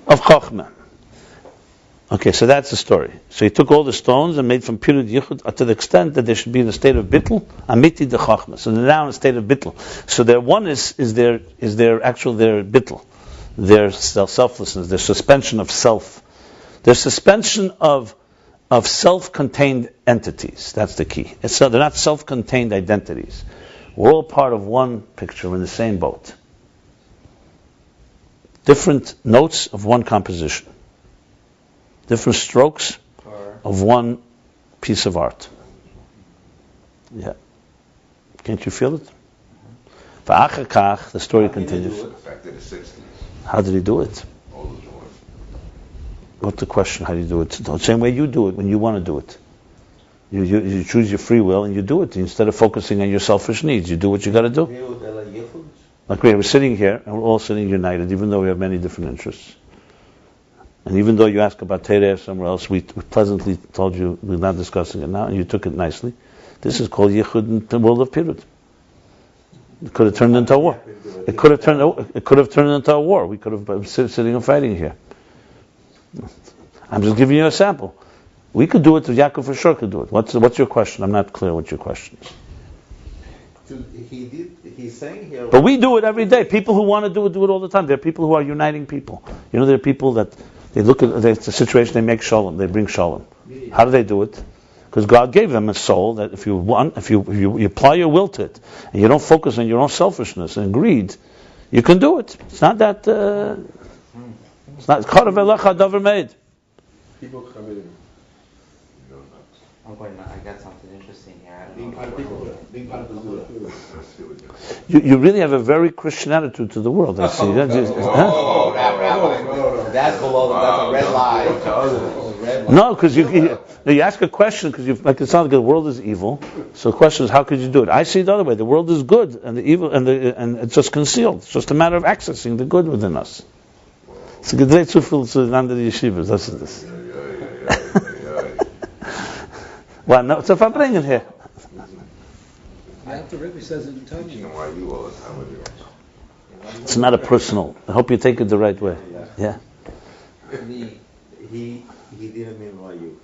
of Chochmah. Okay, so that's the story. So he took all the stones and made from Pirud Yichud to the extent that they should be in a state of bittul, amiti de Chochmah. So they're now in a state of bittul. So their oneness is their bittul, their selflessness, their suspension of self, their suspension of self-contained entities. That's the key. They're not self-contained identities. We're all part of one picture in the same boat. Different notes of one composition. Different strokes of one piece of art. Yeah. Can't you feel it? The story continues. How did he do it? What's the question? How do you do it? The same way you do it when you want to do it. You choose your free will and you do it. Instead of focusing on your selfish needs, you do what you got to do. Like we're sitting here and we're all sitting united, even though we have many different interests. And even though you ask about Tereh somewhere else, we pleasantly told you we're not discussing it now, and you took it nicely. This is called Yichud in the world of Pirud. It could have turned into a war. It could have turned into a war. We could have been sitting and fighting here. I'm just giving you a sample. We could do it. Yaakov for sure could do it. What's your question? I'm not clear what your question is. He's saying here. But we do it every day. People who want to do it all the time. There are people who are uniting people. You know, there are people that they look at the situation, they make shalom, they bring shalom. How do they do it? Because God gave them a soul that if you apply your will to it, and you don't focus on your own selfishness and greed, you can do it. It's not that. It's not. Charav elecha davar made. People come in. I got something interesting here. I don't Being know. part of the Gula. You really have a very Christian attitude to the world. I see. Oh, Rabbi. That's below that's a red line. No, because you ask a question because it sounds like the world is evil. So the question is, how could you do it? I see it the other way. The world is good, and the evil, and it's just concealed. It's just a matter of accessing the good within us. It's a great zufil to under the yeshivas. That's this. Well, no, it's a fabringen here. The Rabbi says it in Tanya. It's not a personal. I hope you take it the right way. Yeah. He didn't mean why you.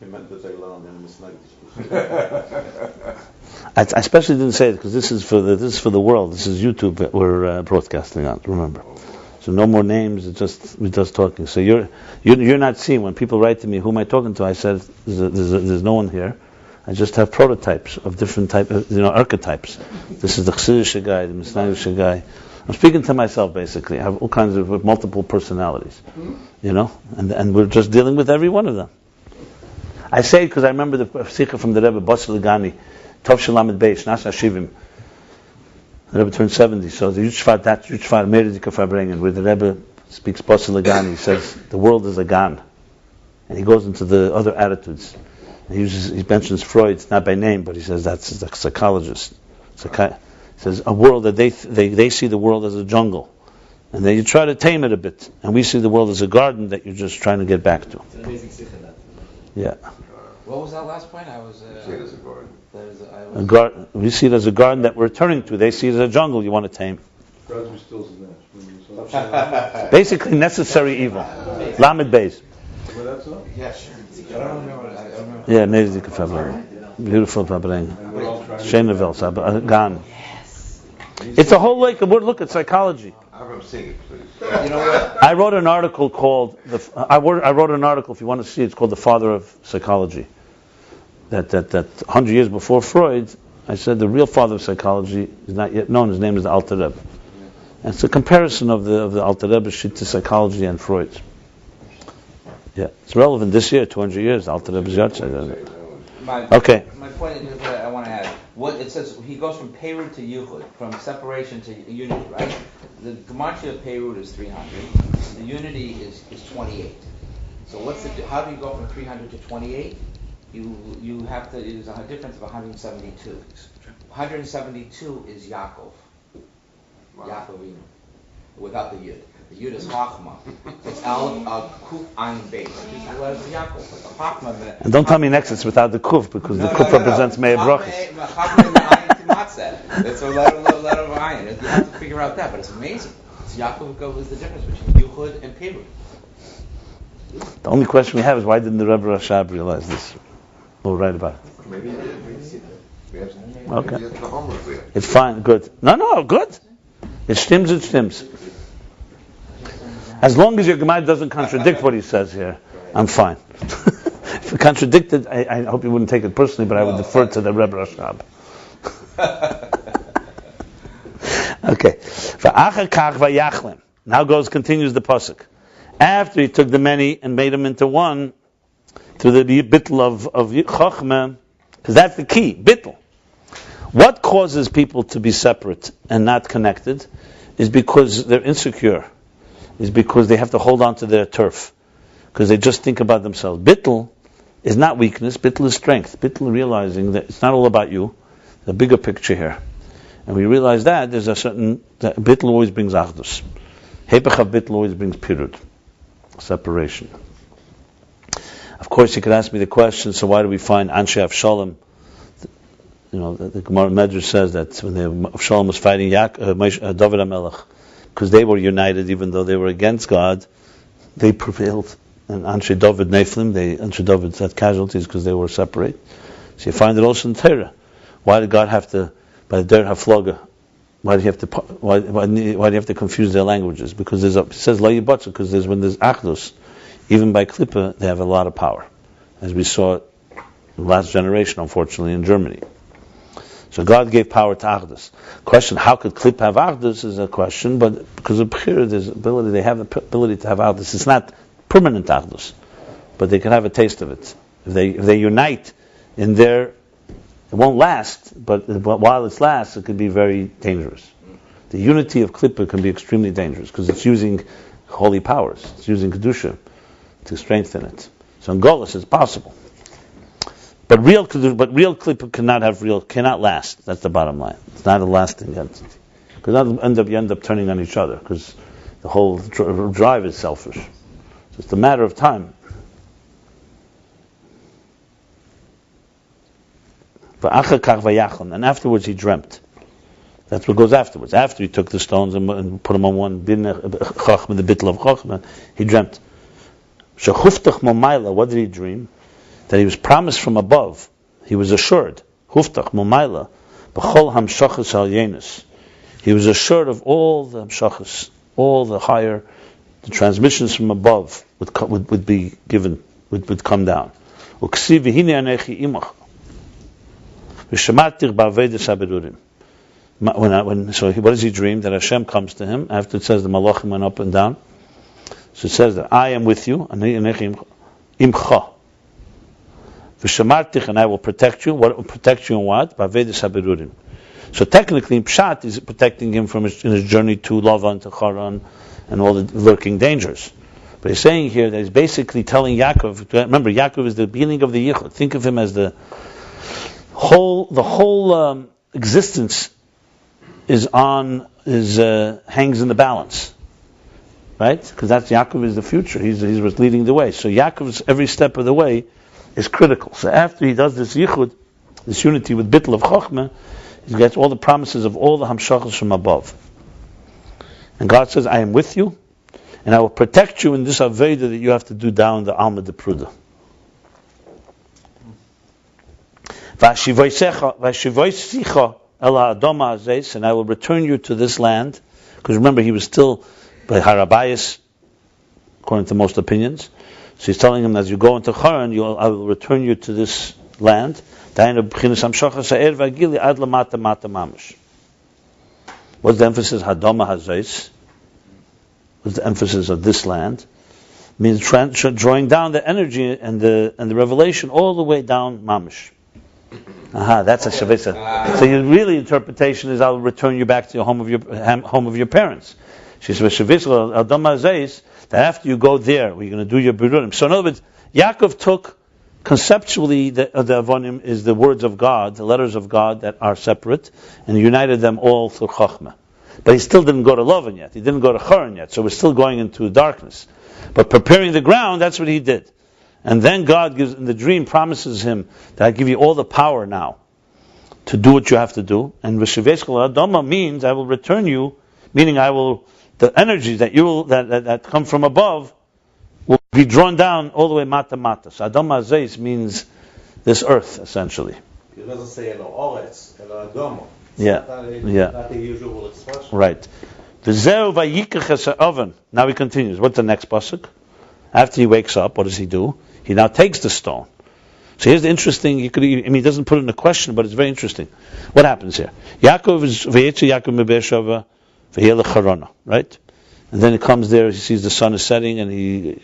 He meant that I learned and misnagged. I especially didn't say it because this is for the world. This is YouTube that we're broadcasting on. Remember, so no more names. We're just talking. So you're not seeing when people write to me, who am I talking to? I said there's no one here. I just have prototypes of different archetypes. This is the Chassidische guy, the Mishnayische guy. I'm speaking to myself basically. I have all kinds of multiple personalities, and we're just dealing with every one of them. I say it because I remember the Sikha from the Rebbe, Basel Gani, Tov Shalamed Beis, Nasa Shivim. The Rebbe turned 70, so the Yutzfar Meredika Farbrengen, where the Rebbe speaks Basel Gani, he says, the world is a gan. And he goes into the other attitudes. He mentions Freud, not by name, but he says that's a psychologist. He says a world that they see the world as a jungle. And then you try to tame it a bit. And we see the world as a garden that you're just trying to get back to. It's an amazing sikha that. Yeah. What was that last point? I was. See it as a garden. We see it as a garden that we're returning to. They see it as a jungle you want to tame. Basically, necessary evil. Lamed Beis. Yeah, sure. Yeah, amazing Fabring. Beautiful Fabring. Shenevel, Gan. It's a whole lake of wood. Look at psychology. I'm seeing it, please. You know what? I wrote an article called I wrote an article. If you want to see it, it's called "The Father of Psychology." That 100 years before Freud, I said the real father of psychology is not yet known. His name is the Alter Rebbe. And it's a comparison of the Alter Rebbe's shit to psychology and Freud's. Yeah, it's relevant this year, 200 years. Alter Rebbe's Yahrzeit. Okay. My point is what I want to add. What it says, he goes from Peirut to Yuchud, from separation to unity, right? The gematria of Peirut is 300. The unity is 28. So how do you go from 300 to 28? You have to. There's a difference of 172. 172 is Yaakov. Wow. Yaakovinu, without the Yud. The Yud is Chachma. It's Aleph, Kuf, Ayin, Beis. These are the letters of Yaakov. But the Chachma. And don't tell me next it's without the Kuf, because the Kuf represents Meir Brachas. Chachma and Ayin Timatzeh. It's a letter of Ayin. You have to figure out that, but it's amazing. So Yaakov is the difference between Yuchud and Peirut. The only question we have is why didn't the Rebbe Rashab realize this? We'll write about it. Maybe okay. It's fine, good. No, good. It stims. As long as your Gemara doesn't contradict what he says here, I'm fine. If it contradicted, I hope you wouldn't take it personally, but I would defer to the Rebbe Rashab. Okay. Now continues the pasuk. After he took the many and made them into one, through the bittul of Chochmah, because that's the key, bittul. What causes people to be separate and not connected is because they're insecure, is because they have to hold on to their turf, because they just think about themselves. Bittul is not weakness, bittul is strength. Bittul realizing that it's not all about you, the bigger picture here. And we realize that there's that bittul always brings achdus. Hepech of bittul always brings pirud, separation. Of course, you could ask me the question, so why do we find Anshe Avshalom? The Gemara Medrash says that when Avshalom was fighting David HaMelech, because they were united even though they were against God, they prevailed and Anshe David Neflim, Anshe David had casualties because they were separate. So you find it also in Torah. Why did God have to, by the Der HaFloga, why do you have to confuse their languages? Because it says La Yibatzu, because when there's Achdus, even by Klippa, they have a lot of power, as we saw in the last generation, unfortunately, in Germany. So God gave power to Achdus. Question: how could Klippa have Achdus is a question, but because of Bechira, they have the ability to have Achdus. It's not permanent Achdus, but they can have a taste of it. If they unite in their, it won't last, but while it lasts, it can be very dangerous. The unity of Klippa can be extremely dangerous because it's using holy powers. It's using Kedusha to strengthen it. So in Golus it's possible. But real Klippa cannot last. That's the bottom line. It's not a lasting entity. Because you end up turning on each other because the whole drive is selfish. So it's a matter of time. And afterwards he dreamt. That's what goes afterwards. After he took the stones and put them on one the bittel of Chochmah, he dreamt. What did he dream? That he was promised from above. He was assured. Huftach momayla b'chol hamshachas al yenus. He was assured of all the hamshachas, all the higher, the transmissions from above would be given, would come down. Uksiv v'hine anechi imach. So what does he dream? That Hashem comes to him after it says the malachim went up and down. So it says that I am with you, and I will protect you. What will protect you in what? So technically, Pshat is protecting him in his journey to Lavan, to Haran, and all the lurking dangers. But he's saying here that he's basically telling Yaakov. Remember, Yaakov is the beginning of the Yichud. Think of him as the whole existence hangs in the balance, right? Because that's Yaakov is the future. He's what's leading the way. So Yaakov's every step of the way is critical. So after he does this yichud, this unity with bittul of Chochmah, he gets all the promises of all the hamshachas from above. And God says, I am with you, and I will protect you in this aveda that you have to do down the Alma de Pruda. And I will return you to this land, because remember he was still by Harabayas, according to most opinions. So he's telling him, as you go into Haran, I will return you to this land. What's the emphasis? Hadoma Hazais. What's the emphasis of this land? It means drawing down the energy and the revelation all the way down Mamish. That's a Shavisa. So your really interpretation is, I will return you back to your home of your parents. She says, Shavisa Hadoma Hazais, that after you go there, we're going to do your birurim. So in other words, Yaakov took conceptually the avonim is the words of God, the letters of God that are separate, and united them all through Chochmah. But he still didn't go to Lavan yet. He didn't go to Haran yet. So we're still going into darkness. But preparing the ground, that's what he did. And then God gives, in the dream, promises him that I give you all the power now to do what you have to do. And V'shiveshkal Adoma means I will return you, meaning the energies that come from above will be drawn down all the way mata mata. So Adoma Zeis means this earth, essentially. It doesn't say Elo Oretz, Elo Adoma. Not the usual expression. Right. V'zeu vayikach es ha'oven. Now he continues. What's the next pasuk? After he wakes up, what does he do? He now takes the stone. So here's the interesting. He doesn't put it in a question, but it's very interesting. What happens here? Yaakov is vayetze Yaakov meBeersheva v'yelech Harana, right? And then he comes there. He sees the sun is setting, and he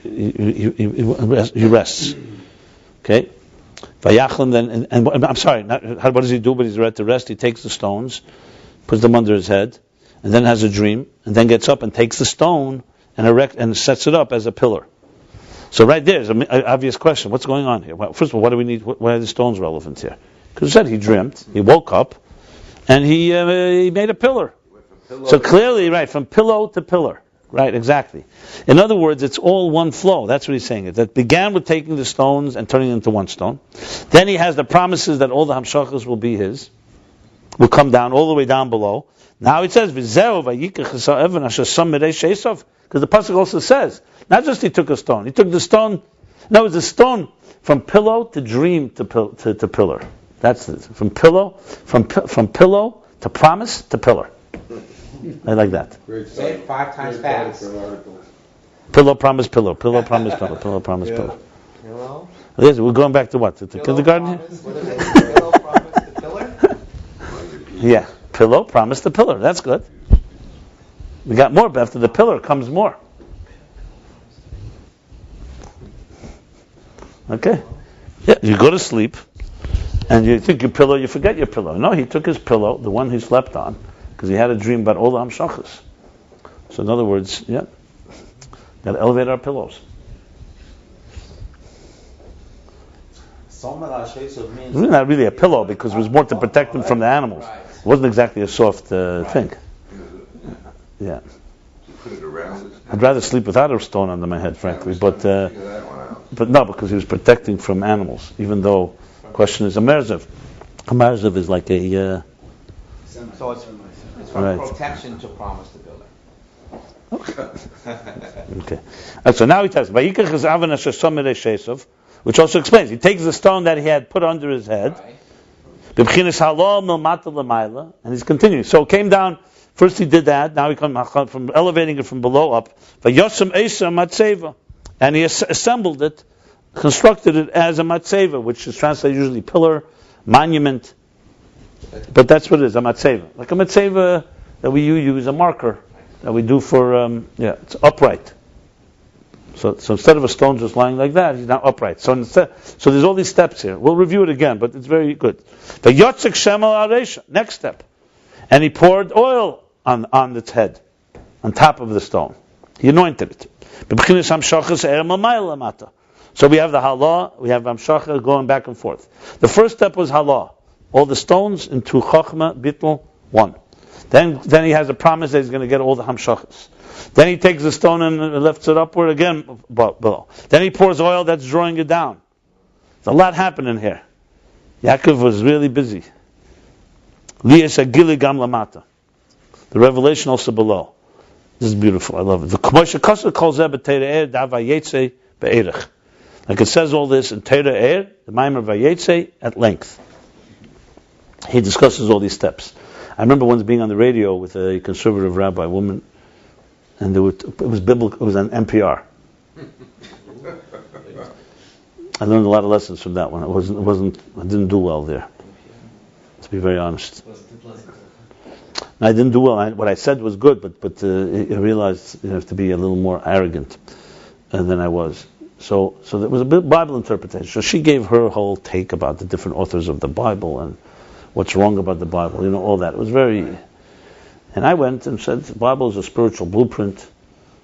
rests. Okay. Vayachlam then, and I'm sorry. What does he do? But he's ready to rest. He takes the stones, puts them under his head, and then has a dream, and then gets up and takes the stone and sets it up as a pillar. So right there is an obvious question. What's going on here? Well, first of all, what do we need? Why are the stones relevant here? Because he said he dreamt, he woke up, and he made a pillar. So clearly, right, from pillow to pillar. Right, exactly. In other words, it's all one flow. That's what he's saying. That began with taking the stones and turning them into one stone. Then he has the promises that all the hamshachas will be his. will come down all the way down below. Now it says, because the pasuk also says, not just he took a stone, he took the stone. No, it was a stone from pillow to dream to pillar. That's it. From pillow to promise to pillar. I like that. Say it 5 times fast. Pillow, promise, pillow. Pillow, promise, pillow. Pillow, promise, pillow. Pillow. Yes, we're going back to what? To the kindergarten here? What is it? Pillow, promise, the pillar? Yeah. Pillow, promise, the pillar. That's good. We got more, but after the pillar comes more. Okay. Yeah, you go to sleep, and you think your pillow, you forget your pillow. No, he took his pillow, the one he slept on, because he had a dream about all the hamshachas. So in other words, yeah, got to elevate our pillows. It's not really a pillow, because it was more to protect him from the animals. It wasn't exactly a soft thing. Yeah. Put it around. I'd rather sleep without a stone under my head, frankly, but no, because he was protecting from animals. Even though, the question is a merzev. A merzev is like a. So it's from protection to promise to builder. Okay. So now he tells, which also explains. He takes the stone that he had put under his head, and he's continuing. So it came down. First he did that. Now he comes from elevating it from below up. And he assembled it, constructed it as a matzeva, which is translated usually pillar, monument. But that's what it is, a matzeva. Like a matzeva that we use, a marker that we do for, it's upright. So instead of a stone just lying like that, he's now upright. So there's all these steps here. We'll review it again, but it's very good. The yotzek shemal aresha, next step. And he poured oil on its head, on top of the stone. He anointed it. So we have the halah, we have hamshacha going back and forth. The first step was halah, all the stones into chachma, bittul, 1. Then he has a promise that he's going to get all the hamshachas. Then he takes the stone and lifts it upward again below. Then he pours oil that's drawing it down. There's a lot happening here. Yaakov was really busy. The revelation also below. This is beautiful. I love it. Like it says all this in Teira Er, the Maimer Vayetze, at length. He discusses all these steps. I remember once being on the radio with a conservative rabbi woman, and it was biblical. It was on NPR. I learned a lot of lessons from that one. I didn't do well there, to be very honest. I didn't do well. What I said was good, but I realized you have to be a little more arrogant than I was. So there was a bit Bible interpretation. So she gave her whole take about the different authors of the Bible and what's wrong about the Bible. All that. It was very. And I went and said the Bible is a spiritual blueprint.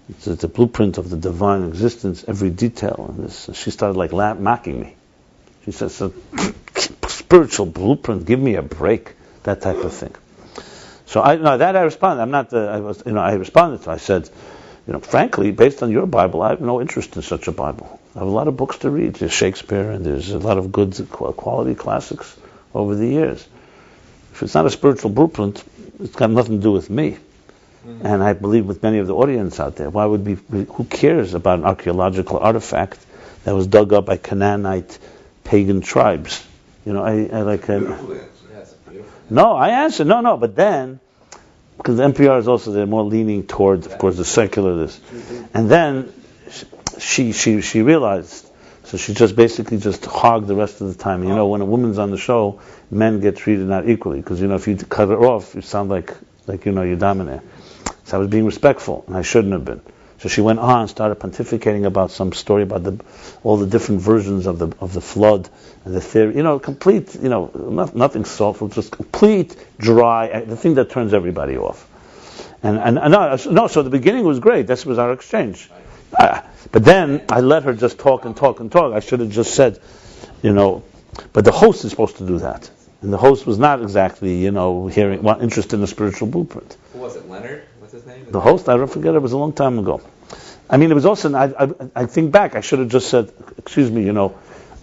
It's a blueprint of the divine existence, every detail. And she started like mocking me. She said, "Spiritual blueprint? Give me a break." That type of thing. So I responded. I responded to. I said, frankly, based on your Bible, I have no interest in such a Bible. I have a lot of books to read. There's Shakespeare, and there's a lot of good quality classics over the years. If it's not a spiritual blueprint, it's got nothing to do with me. Mm-hmm. And I believe with many of the audience out there, who cares about an archaeological artifact that was dug up by Canaanite pagan tribes? I like. No, I answered, no, but then, because the NPR is also, they're more leaning towards, of course, the secular this. And then she realized, so she just basically hogged the rest of the time. When a woman's on the show, men get treated not equally, because, if you cut her off, you sound like you dominate. So I was being respectful, and I shouldn't have been. So she went on, started pontificating about some story about all the different versions of the flood and the theory. Complete, nothing soulful, just complete dry, the thing that turns everybody off. And no, so the beginning was great. This was our exchange. But then I let her just talk and talk and talk. I should have just said, but the host is supposed to do that. And the host was not exactly, interested in the spiritual blueprint. Who was it, Leonard? What's his name? The host, I don't forget, it was a long time ago. It was also, I think back, I should have just said, excuse me,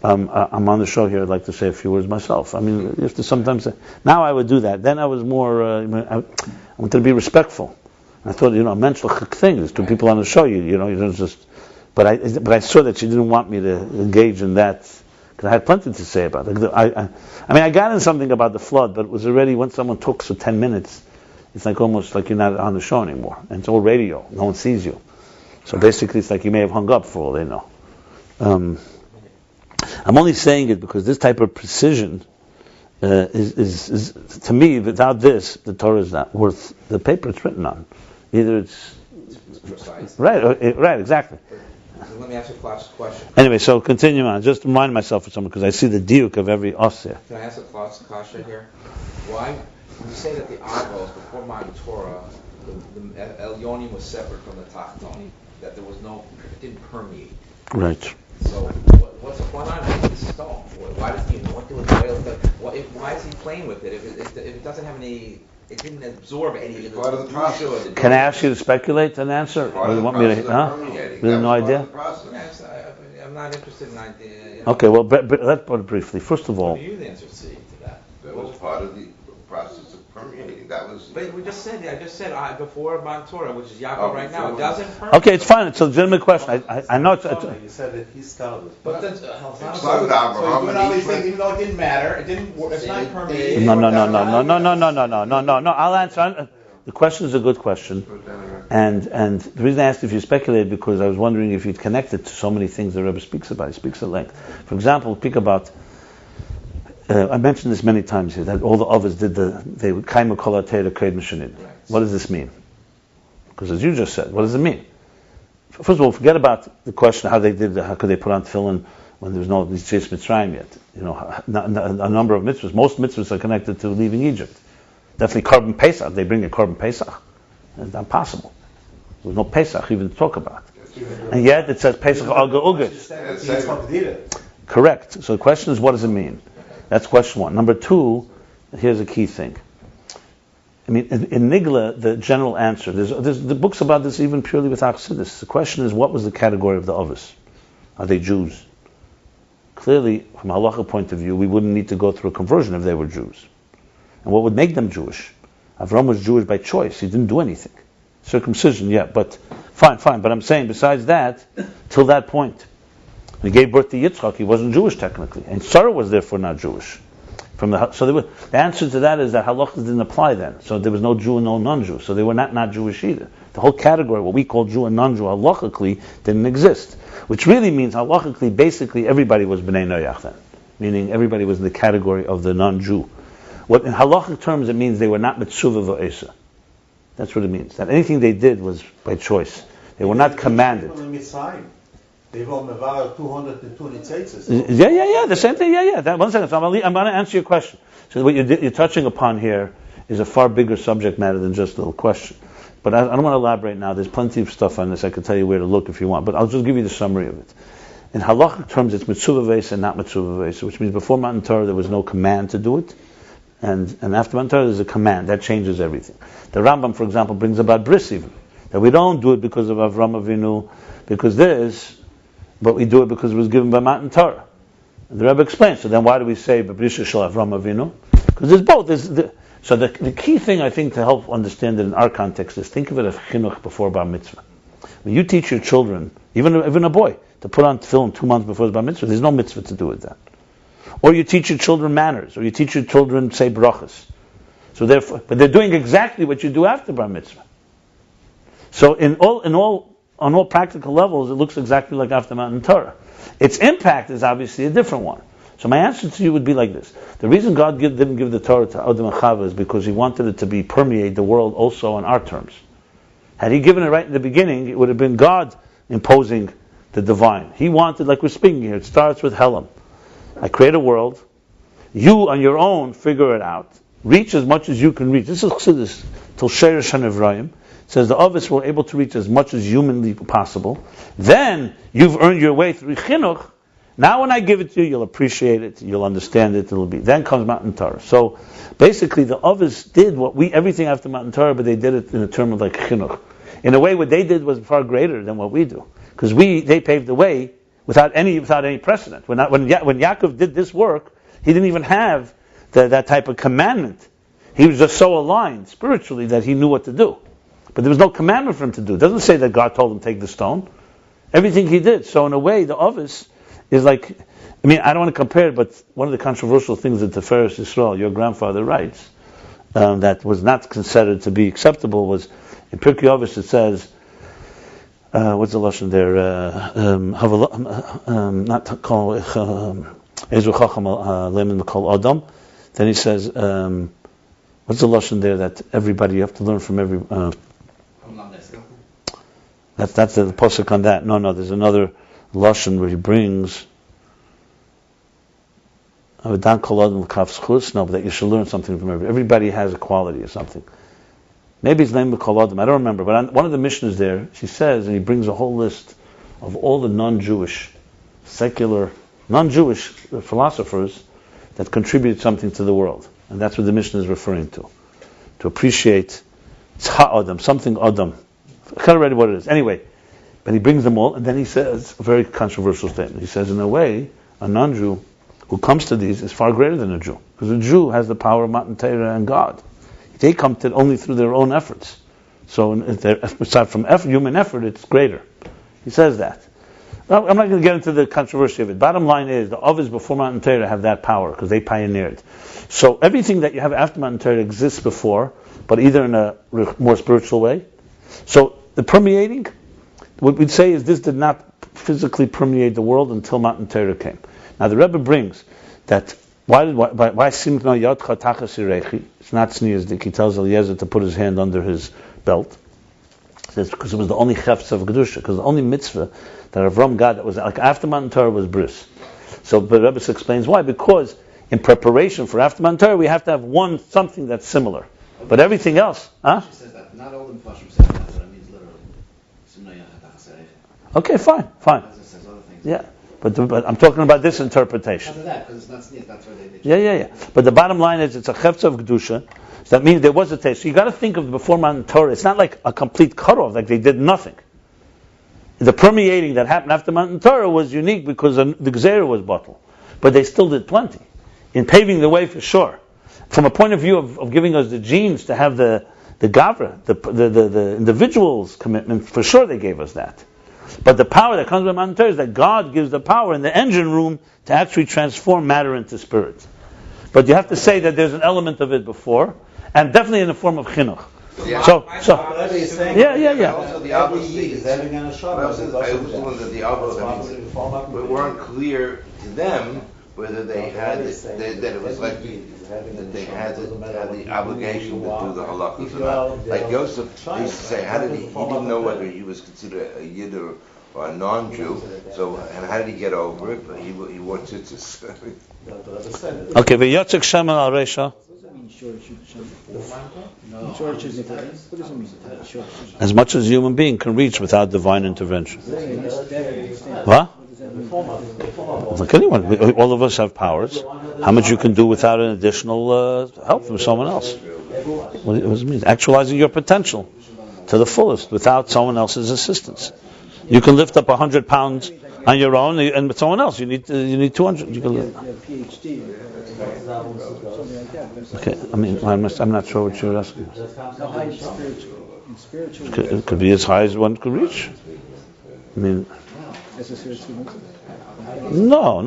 I'm on the show here. I'd like to say a few words myself. I mean, you have to sometimes say, now I would do that. Then I was more, I wanted to be respectful. I thought, a menschlich thing. There's two people on the show. You don't just. But I saw that she didn't want me to engage in that because I had plenty to say about it. I got in something about the flood, but it was already when someone talks for 10 minutes, it's like almost like you're not on the show anymore, and it's all radio. No one sees you. So basically, it's like you may have hung up for all they know. I'm only saying it because this type of precision is to me, without this, the Torah is not worth the paper it's written on. Either it's precise. Right, exactly. So let me ask you a question. Anyway, so continue on. Just remind myself of something because I see the diuk of every os here. Can I ask a kasha here? Why, when you say that the Avos before Matan Torah, the Elyonim was separate from the Tachton, that there was it didn't permeate. Right. So what's going on with this stone? Why does he want to do it? Why is he playing with it if it doesn't have any? It didn't absorb any of part of the process. Can I ask you to speculate an answer? Or you want me to? Really no idea? Yes, I'm not interested in idea. Okay, well, let's put it briefly. First of all, what do you answer C to that? That was part of the process of permeating. That was. But I just said before Matan Torah, which is Yaakov right now, it doesn't permeate. Okay, it's fine. It's a legitimate question. I know it's. You said that he started. But then, started so Abraham you're doing all these things even though it didn't matter. It's not permeating. No. I'll answer. The question is a good question, and the reason I asked if you speculated because I was wondering if you'd connect it to so many things the Rebbe speaks about. He speaks at length. For example, speak about. I mentioned this many times here that all the others did they would kaima kol ha'teira kreid mishanin. What does this mean? Because as you just said, what does it mean? First of all, forget about the question how could they put on tefillin when there was no Yetzias Mitzrayim yet. A number of mitzvahs. Most mitzvahs are connected to leaving Egypt. Definitely Korban Pesach. They bring a Korban Pesach. It's not possible. There was no Pesach even to talk about. And yet it says Pesach Aga Ugas. Correct. So the question is, what does it mean? That's question one. Number two, here's a key thing. I mean, in Nigla, the general answer, there's the books about this even purely with Chassidus. The question is, what was the category of the Avos? Are they Jews? Clearly, from a halacha point of view, we wouldn't need to go through a conversion if they were Jews. And what would make them Jewish? Avram was Jewish by choice. He didn't do anything. Circumcision, yeah, but fine. But I'm saying, besides that, till that point, when he gave birth to Yitzchak, he wasn't Jewish technically, and Sarah was therefore not Jewish. The answer to that is that halachas didn't apply then, so there was no Jew and no non-Jew, so they were not Jewish either. The whole category, what we call Jew and non-Jew, halachically didn't exist, which really means halachically, basically everybody was b'nei noyach then, meaning everybody was in the category of the non-Jew. What in halachic terms it means they were not mitzuvah v'esa. That's what it means. That anything they did was by choice. They were not commanded. They were mevar 202 nitzitzes. Yeah. The same thing. Yeah. One second. So I'm going to answer your question. So what you're touching upon here is a far bigger subject matter than just a little question. But I don't want to elaborate now. There's plenty of stuff on this. I can tell you where to look if you want. But I'll just give you the summary of it. In halachic terms, it's mitzvah v'esa and not mitzvah v'esa, which means before Matan Torah there was no command to do it, and after Matan Torah there's a command that changes everything. The Rambam, for example, brings about bris even that we don't do it because of Avram Avinu, because but we do it because it was given by Matan Torah. And the Rebbe explains. So then, why do we say b'brisha shel Avram Avinu? Because there's both. So the key thing I think to help understand it in our context is think of it as chinuch before bar mitzvah. When you teach your children, even a boy, to put on tefillin 2 months before his bar mitzvah, there's no mitzvah to do with that. Or you teach your children manners, or you teach your children say brachas. So therefore, but they're doing exactly what you do after bar mitzvah. So on all practical levels, it looks exactly like after Matan Torah. Its impact is obviously a different one. So my answer to you would be like this. The reason God didn't give the Torah to Adam and Chava is because He wanted it to permeate the world also on our terms. Had He given it right in the beginning, it would have been God imposing the divine. He wanted, like we're speaking here, it starts with Helam. I create a world. You on your own figure it out. Reach as much as you can reach. This is Chassidus. Till Sheirish HaNevrayim. Says the Avos were able to reach as much as humanly possible. Then you've earned your way through chinuch. Now when I give it to you, you'll appreciate it, you'll understand it. Then comes Matan Torah. So basically, the Avos did everything after Matan Torah, but they did it in a term of like chinuch. In a way, what they did was far greater than what we do, because they paved the way. without any precedent. When Yaakov did this work, he didn't even have that type of commandment. He was just so aligned spiritually that he knew what to do. But there was no commandment for him to do. It doesn't say that God told him take the stone. Everything he did. So in a way, the Ovis is like, I don't want to compare it, but one of the controversial things that the Tiferes Yisrael, your grandfather, writes, that was not considered to be acceptable was, in Pirkei Ovis it says, what's the lashon there? Not to call Ezu Chacham Lemin Mikol Adam. Then he says, what's the lashon there that everybody, you have to learn from every... That's the posuk on that. No, there's another lashon where he brings... No, but that you should learn something from everybody has a quality or something. Maybe it's named Kol Adam, I don't remember, but on one of the mishnahs there, she says, and he brings a whole list of all the non-Jewish, secular, non-Jewish philosophers that contribute something to the world. And that's what the mishnah is referring to appreciate Tzha something Adam. I can't remember what it is. Anyway, but he brings them all, and then he says a very controversial statement. He says, in a way, a non-Jew who comes to these is far greater than a Jew, because a Jew has the power of Matan Torah and God. They come to it only through their own efforts. So, aside from human effort, it's greater. He says that. Now, I'm not going to get into the controversy of it. Bottom line is, the Ovis before Matan Torah have that power, because they pioneered. So, everything that you have after Matan Torah exists before, but either in a more spiritual way. So, the permeating, what we'd say is this did not physically permeate the world until Matan Torah came. Now, the Rebbe brings that why Simchna Yadcha Tachas Yirechi? It's not sneezdik. He tells Eliezer to put his hand under his belt. He says because it was the only chefs of Kedusha, because the only mitzvah that Avram got that was like after Matan Torah was bris. So the Rebbe explains why. Because in preparation for after Matan Torah, we have to have something that's similar. But everything else, She says that. Not all the Mepharshim say that, but it means literally. Simchna Yadcha Tachas Yirechi. Okay, fine. It says other things. Yeah. But I'm talking about this interpretation. Because it's not sneeze, that's where they Yeah. But the bottom line is it's a chefza of Kedusha. So that means there was a taste. So you got to think of before Matan Torah. It's not like a complete cutoff, like they did nothing. The permeating that happened after Matan Torah was unique because the Gzeira was bottled. But they still did plenty. In paving the way for sure. From a point of view of giving us the genes to have the Gavra, the individual's commitment, for sure they gave us that. But the power that comes with Matan Torah is that God gives the power in the engine room to actually transform matter into spirit. But you have to say that there's an element of it before, and definitely in the form of chinuch. Yeah. So, Also the obviously is having an we weren't clear to them whether they had that it was like that they had the obligation to do the halachas or not. Like Yosef used to say, how did he didn't know whether he was considered a Yid or a non-Jew. So, and how did he get over it? But he wore tzitzis. Okay, v'yotzek Shem al Reisha. As much as a human being can reach without divine intervention. What? Like anyone, all of us have powers. How much you can do without an additional help from someone else? What does it mean? Actualizing your potential to the fullest without someone else's assistance. You can lift up 100 pounds on your own, and with someone else, you need 200. You can okay, I'm not sure what you're asking. It could be as high as one could reach. I mean, no.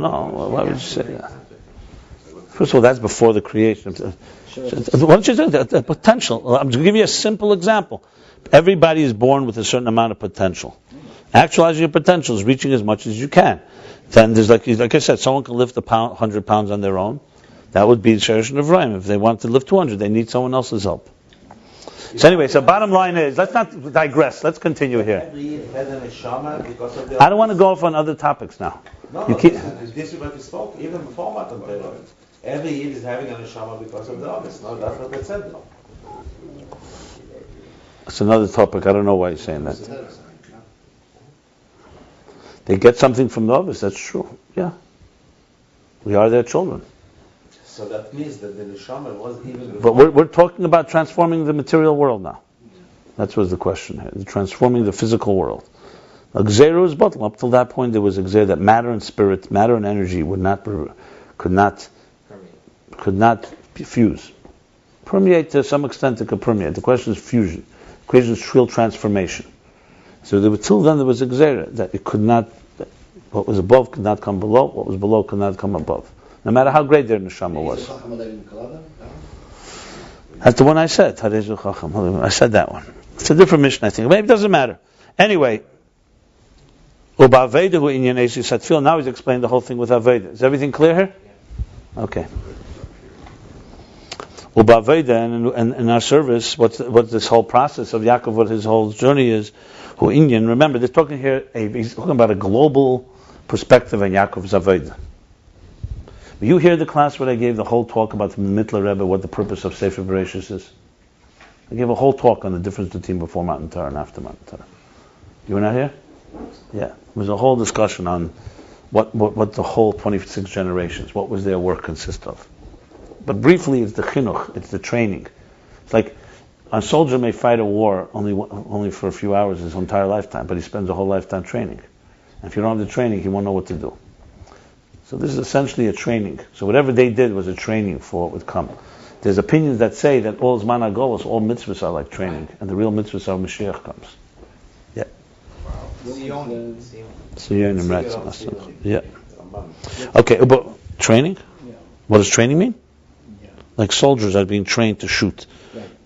Why would you say that? First of all, that's before the creation. What don't you think? The potential. I'm going to give you a simple example. Everybody is born with a certain amount of potential. Actualizing your potential is reaching as much as you can. Then there's like I said, someone can lift 100 pounds on their own. That would be the Sherish of Rabbi. If they want to lift 200, they need someone else's help. So anyway, so bottom line is, let's not digress. Let's continue here. I don't want to go off on other topics now. This is what we spoke even before Matan Torah. Every Yid is having a neshama because of the office. No, that's what they said. No. That's another topic. I don't know why you're saying that. They get something from the office. That's true. Yeah, we are their children. So that means that the neshama was even before. But we're talking about transforming the material world now. That was the question here. Transforming the physical world. A gzeira is bottle. Up till that point, there was a gzeira that matter and spirit, matter and energy could not fuse. Permeate to some extent, it could permeate. The question is fusion. The question is real transformation. So till then there was a gzeira that it could not. What was above could not come below. What was below could not come above. No matter how great their neshama was. That's the one I said. I said that one. It's a different mission, I think. Maybe it doesn't matter. Anyway, now he's explained the whole thing with Aveda. Is everything clear here? Okay. And in our service, what this whole process of Yaakov, what his whole journey is, remember, they're talking here, he's talking about a global perspective on Yaakov's Aveda. You hear the class where I gave the whole talk about the Mittler Rebbe, what the purpose of Sefer Bereshis is? I gave a whole talk on the difference between before Matan Torah and after Matan Torah. You were not here? Yeah. There was a whole discussion on what the whole 26 generations, what was their work consist of. But briefly, it's the chinuch, it's the training. It's like a soldier may fight a war only for a few hours his entire lifetime, but he spends a whole lifetime training. And if you don't have the training, he won't know what to do. So this is essentially a training. So whatever they did was a training for what would come. There's opinions that say that all Zman HaGolus, all mitzvahs are like training, and the real mitzvahs are Mashiach comes. Yeah. Sionim, right. Yeah. Okay, but training? What does training mean? Like soldiers are being trained to shoot.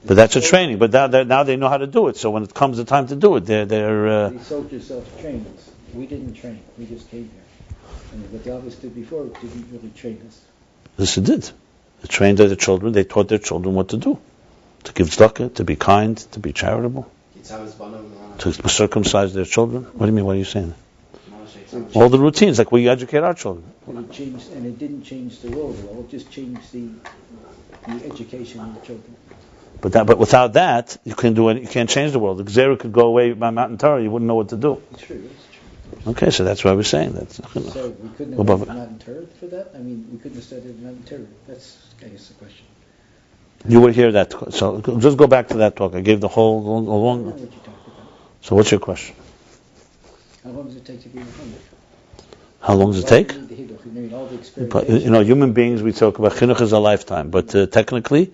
But that's a training. But now they know how to do it. So when it comes the time to do it, they're These soldiers self-trained us. We didn't train. We just came here. And what the others did before didn't really train us. Yes, it did. They trained their children. They taught their children what to do. To give tzedakah, to be kind, to be charitable. To circumcise their children. What do you mean? What are you saying? All the routines, like we educate our children. And it didn't change the world at all. It just changed the education of the children. But without that, you can't do it. You can't change the world. The Gzeira could go away by Matan Torah. You wouldn't know what to do. It's true. Okay, so that's why we're saying that. So we couldn't have done Matan Torah for that. I mean, we couldn't have studied Matan Torah. That's, I guess, the question. You would hear that. So just go back to that talk. I gave the whole long. I know what you talked about. So what's your question? How long does it take to be 100? How long does it take? But, human beings, we talk about chinuch is a lifetime, but technically,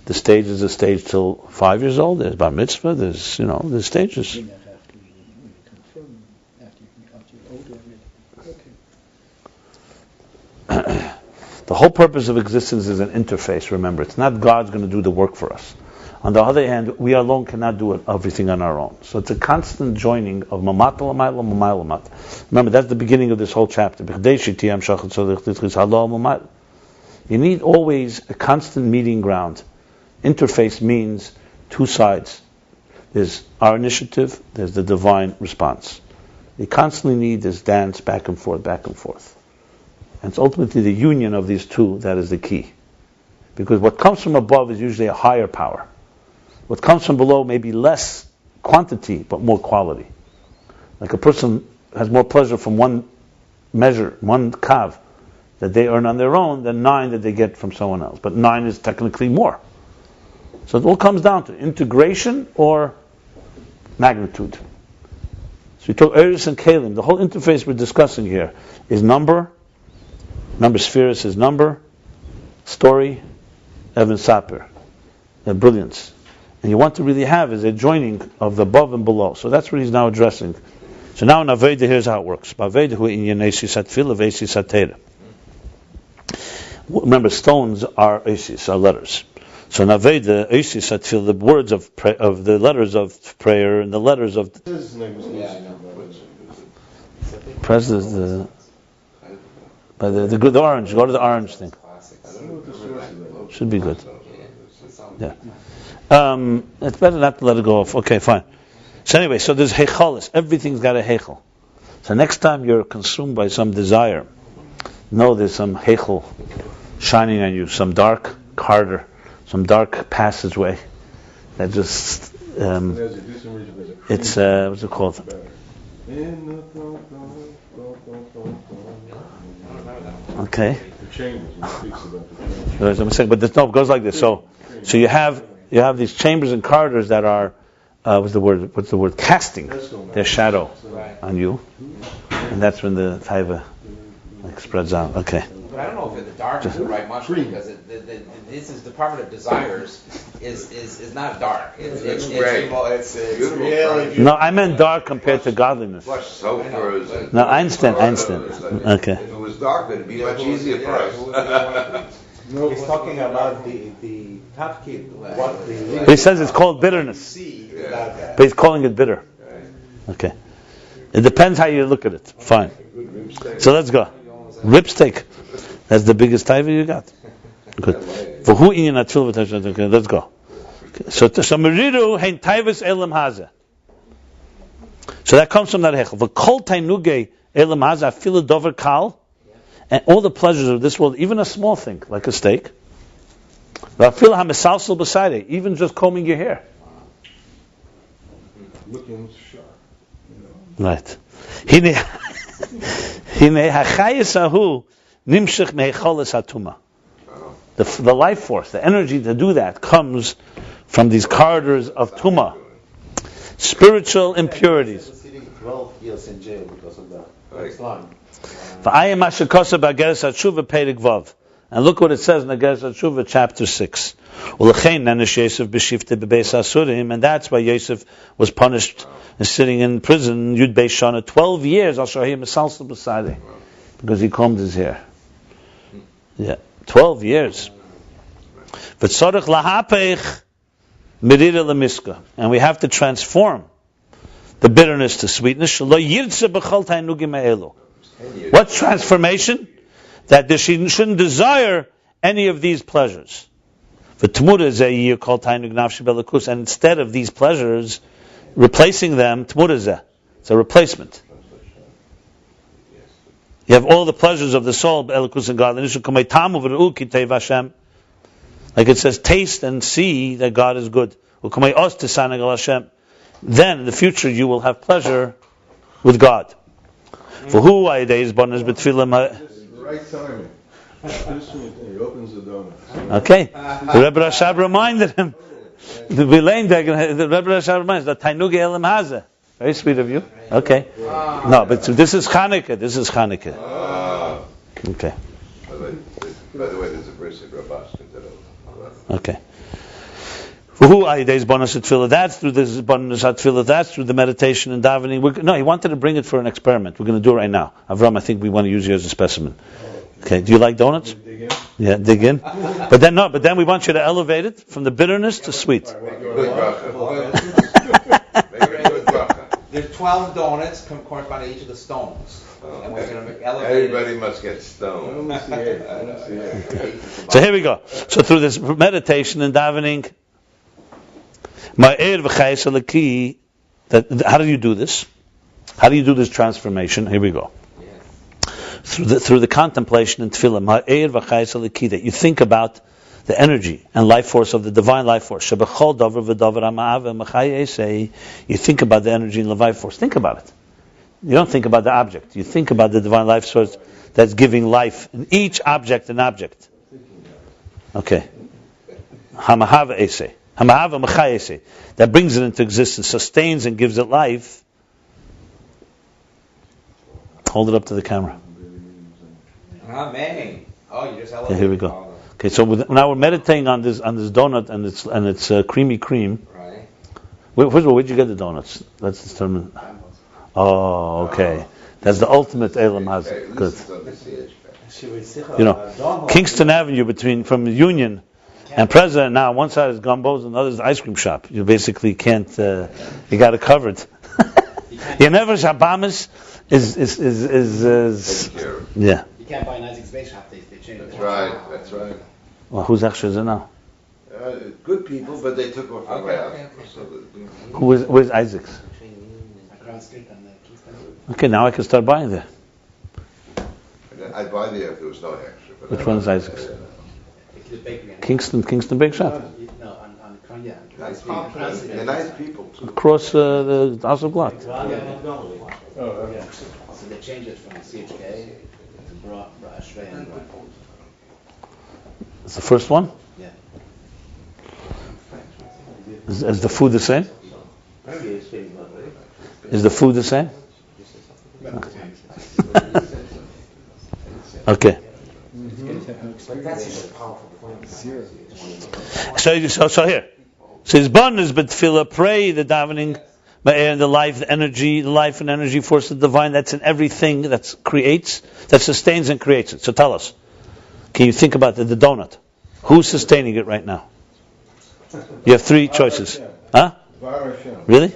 the stage is a stage till 5 years old. There's bar mitzvah. There's there's stages. The whole purpose of existence is an interface. Remember, it's not God's going to do the work for us. On the other hand, we alone cannot do everything on our own. So it's a constant joining of mamata l'mayla, mamayla l'mata. Remember, that's the beginning of this whole chapter. You need always a constant meeting ground. Interface means two sides. There's our initiative, there's the divine response. You constantly need this dance back and forth, back and forth. And it's ultimately the union of these two that is the key. Because what comes from above is usually a higher power. What comes from below may be less quantity, but more quality. Like a person has more pleasure from one measure, one kav, that they earn on their own than 9 that they get from someone else. But 9 is technically more. So it all comes down to integration or magnitude. So we talk Eris and Kalim. The whole interface we're discussing here is number spheres is number, story, Evan Sapir, brilliance. And you want to really have is a joining of the above and below. So that's what he's now addressing. So now in Aveda, here's how it works. Remember, stones are Esis, are letters. So in Aveda, Esis Atfil, the words of the letters of prayer and the letters of... President, the orange. Go to the orange thing. Should be good. Yeah. It's better not to let it go off. Okay, fine. So anyway, so there's hechalis. Everything's got a hechel. So next time you're consumed by some desire, know there's some hechel shining on you, some dark corridor, some dark passageway that just it's what's it called? Okay. I'm saying, but it goes like this. So you have these chambers and corridors that are what's the word? Casting their shadow on you, and that's when the taiva spreads out. Okay. But I don't know if the dark is the right mushroom because this is Department of Desires is not dark. It's great. It's really No, I meant dark compared to godliness. Flush sulfurs. No, Einstein. Okay. If it was dark, it'd be much easier for us. He's talking about the tafkid, what the... But he says it's called bitterness. But he's calling it bitter. Okay. It depends how you look at it. Fine. So let's go. Rib steak. That's the biggest taiva you got. Good. For who in your okay, let's go. Okay. So meriru hein taivas elam haza. So that comes from that hechel. For kol tainuge elam haza fila dover kal. And all the pleasures of this world, even a small thing, like a steak. Even just combing your hair. Looking sharp. Right. The life force, the energy to do that comes from these corridors of Tuma. Spiritual impurities. Sitting 12 years in jail because of that. Next line. And look what it says in the Ageres HaTshuva, chapter 6. And that's why Yosef was punished and sitting in prison, Yud Beis Shana, 12 years, because he combed his hair. Yeah, 12 years. And we have to transform the bitterness to sweetness. What transformation? That she shouldn't desire any of these pleasures. And instead of these pleasures, replacing them, it's a replacement. You have all the pleasures of the soul, like it says, taste and see that God is good. Then in the future you will have pleasure with God. For who is bonus betfilim? Right timing. He opens the donut. Okay. The Rebbe Rashab reminded him. The Rebbe Rashab reminds that Tainuge Elam Haza. Very sweet of you. Okay. No, but this is Chanukah. Okay. By the way, there's a verse of Rabbi. Okay. For who is bonus tefillah? That's through this bonus tefillah. That's through the meditation and davening. No, he wanted to bring it for an experiment. We're going to do it right now. Avram, I think we want to use you as a specimen. Okay. Do you like donuts? Dig in? Yeah, dig in. But then we want you to elevate it from the bitterness to sweet. Good bracha. There's 12 donuts corresponding to each of the stones. And we're going to elevate Everybody must get stoned. So here we go. So through this meditation and davening, how do you do this? How do you do this transformation? Here we go. Through the contemplation and tefillah, that you think about the energy and life force of the divine life force. You think about the energy and the life force. Think about it. You don't think about the object. You think about the divine life source that's giving life in each object and object. Okay. That brings it into existence, sustains and gives it life. Hold it up to the camera. Amen. Oh, you just elevated. Okay, here we go. Okay, so now we're meditating on this donut and its creamy cream. Right. First of all, where'd you get the donuts? Let's determine. Oh, okay. That's the ultimate Elam Hazeh. Good. Kingston Avenue from Union and President. Now, one side is Gumbo's and the other is the ice cream shop. You basically can't. You got it covered. You never Shabamas is yeah. You can't buy an Isaac's base shop. They changed it. That's right. Well, whose actually is it now? Good people, but they took off away out. Where's Isaac's? Crown Street and Kingston. Okay, now I can start buying there. I'd buy there if there was no extra. Which one's Isaac's? The bakery. Kingston Bake Shop. No, on Crown, yeah. They're nice people too. Across the House of Glatt. So they changed it from CHK to Bra Ashray and Bra. It's the first one? Yeah. Is the food the same? Is the food the same? Okay. So here. So his bun is betfila, pray, the davening, and the life, the energy, the life and energy force of the divine, that's in everything that creates, that sustains and creates it. So tell us, can you think about the donut? Who's sustaining it right now? You have three choices. Huh? Really?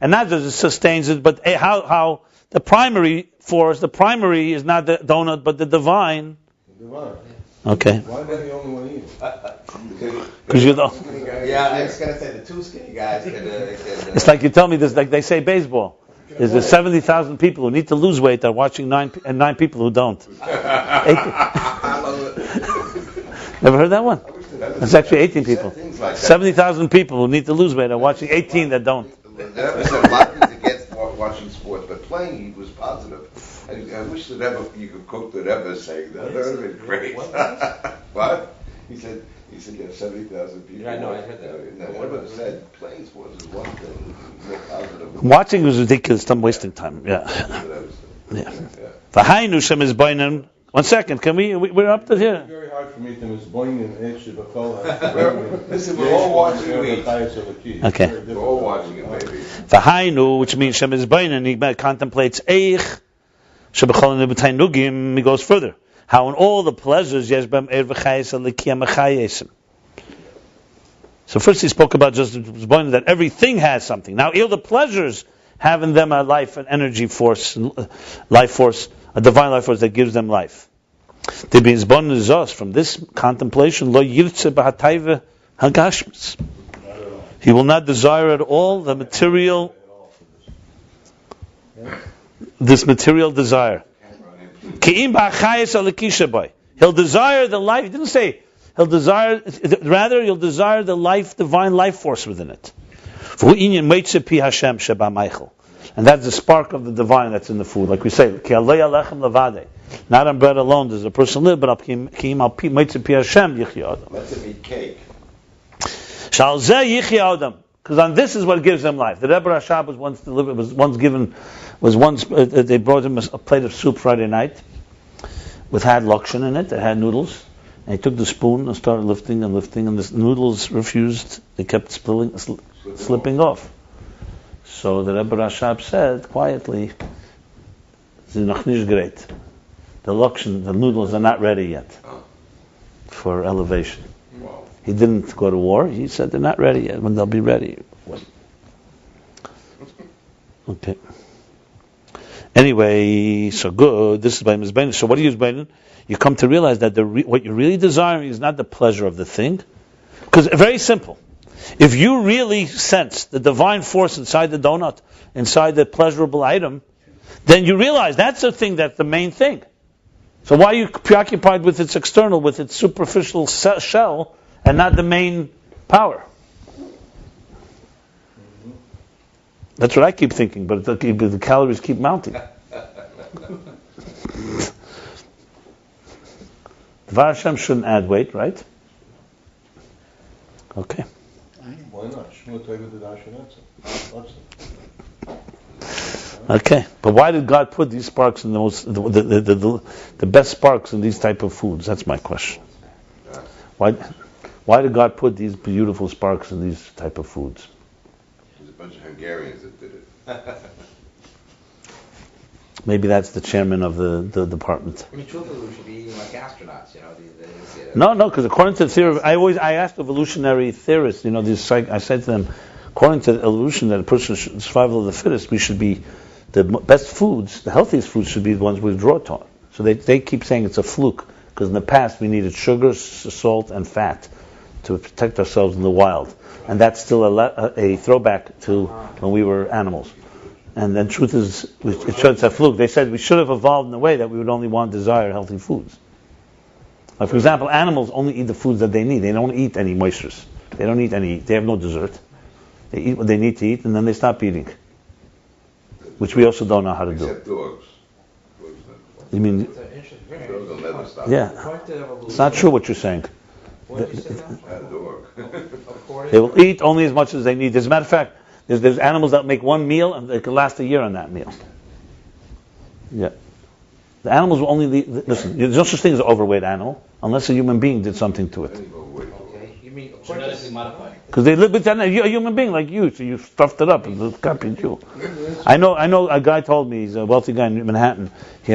And not just it sustains it, but how the primary force, the primary is not the donut, but the divine. Okay. Why am I the only one eating? Because you're the. Yeah, I was gonna say the two skinny guys can. It's like you tell me this, like they say baseball. There's 70,000 people who need to lose weight that are watching nine people who don't. Never heard that one? It's actually 18 people. 70,000 people who need to lose weight are watching 18 that don't. There are a lot of things against watching sports, but playing he was positive. I wish that you could quote the Rebbe saying that. That would have been great. What? He said you have 70,000 people. Yeah, I know, I heard that. No, the Rebbe said playing sports is one thing, more positive. Watching was ridiculous. I'm wasting time. Yeah. V'hainu shem is bainan. 1 second. Can we're up to here. It's very hard for me to misboin in Eish B'Kol. Listen, we're all watching it. Okay. We're all watching it, baby. V'hainu, which means shem is bainan, he contemplates eich. He goes further. How in all the pleasures, so first he spoke about just that everything has something. Now, all the pleasures have in them a life, an energy force, life force, a divine life force that gives them life. From this contemplation, he will not desire at all the material. This material desire. He'll desire the life. He didn't say he'll desire. Rather, he'll desire the life, divine life force within it. And that's the spark of the divine that's in the food. Like we say, not on bread alone does a person live, but let it be cake. Because on this is what gives them life. The Rebbe Rashab was once delivered. They brought him a plate of soup Friday night, had lakshan in it. It had noodles, and he took the spoon and started lifting, and the noodles refused. They kept slipping off. So the Rebbe Rashab said quietly, "It's noch nicht great. The lakshan, the noodles are not ready yet for elevation." He didn't go to war. He said they're not ready yet. When they'll be ready. Okay. Anyway, so good. This is by Ms. Bainan. So what do you use Bainan? You come to realize that what you're really desiring is not the pleasure of the thing. Because very simple. If you really sense the divine force inside the donut, inside the pleasurable item, then you realize that's the thing, that's the main thing. So why are you preoccupied with its external, with its superficial shell, and not the main power? That's what I keep thinking, but the calories keep mounting. Dvar Hashem shouldn't add weight, right? Okay. Why not? Okay, but why did God put these sparks in the best sparks in these type of foods? That's my question. Why did God put these beautiful sparks in these type of foods? There's a bunch of Hungarians that did it. Maybe that's the chairman of the department. I mean, truthfully, we should be eating like astronauts, these days. No, because according to the theory, I asked evolutionary theorists, I said to them, according to the evolution that a person survival of the fittest, we should be the best foods, the healthiest foods should be the ones we draw taught. So they keep saying it's a fluke because in the past we needed sugar, salt, and fat to protect ourselves in the wild, and that's still a throwback to when we were animals. And then truth is, it shows a fluke. They said we should have evolved in a way that we would only want to desire healthy foods. Like for example, animals only eat the foods that they need. They don't eat any moistures. They don't eat any. They have no dessert. They eat what they need to eat, and then they stop eating. Which we also don't know how to do. Except dogs. You mean? Dogs will never stop. Yeah. It's not true what you're saying. What did you say now? A dog. They will eat only as much as they need. As a matter of fact, there's animals that make one meal and they can last a year on that meal. Yeah. The animals will only listen, there's no such thing as an overweight animal unless a human being did something to it. Okay. You mean Genetically modified. Because they live with a human being like you, so you stuffed it up and it's copied you. I know a guy told me, he's a wealthy guy in Manhattan, he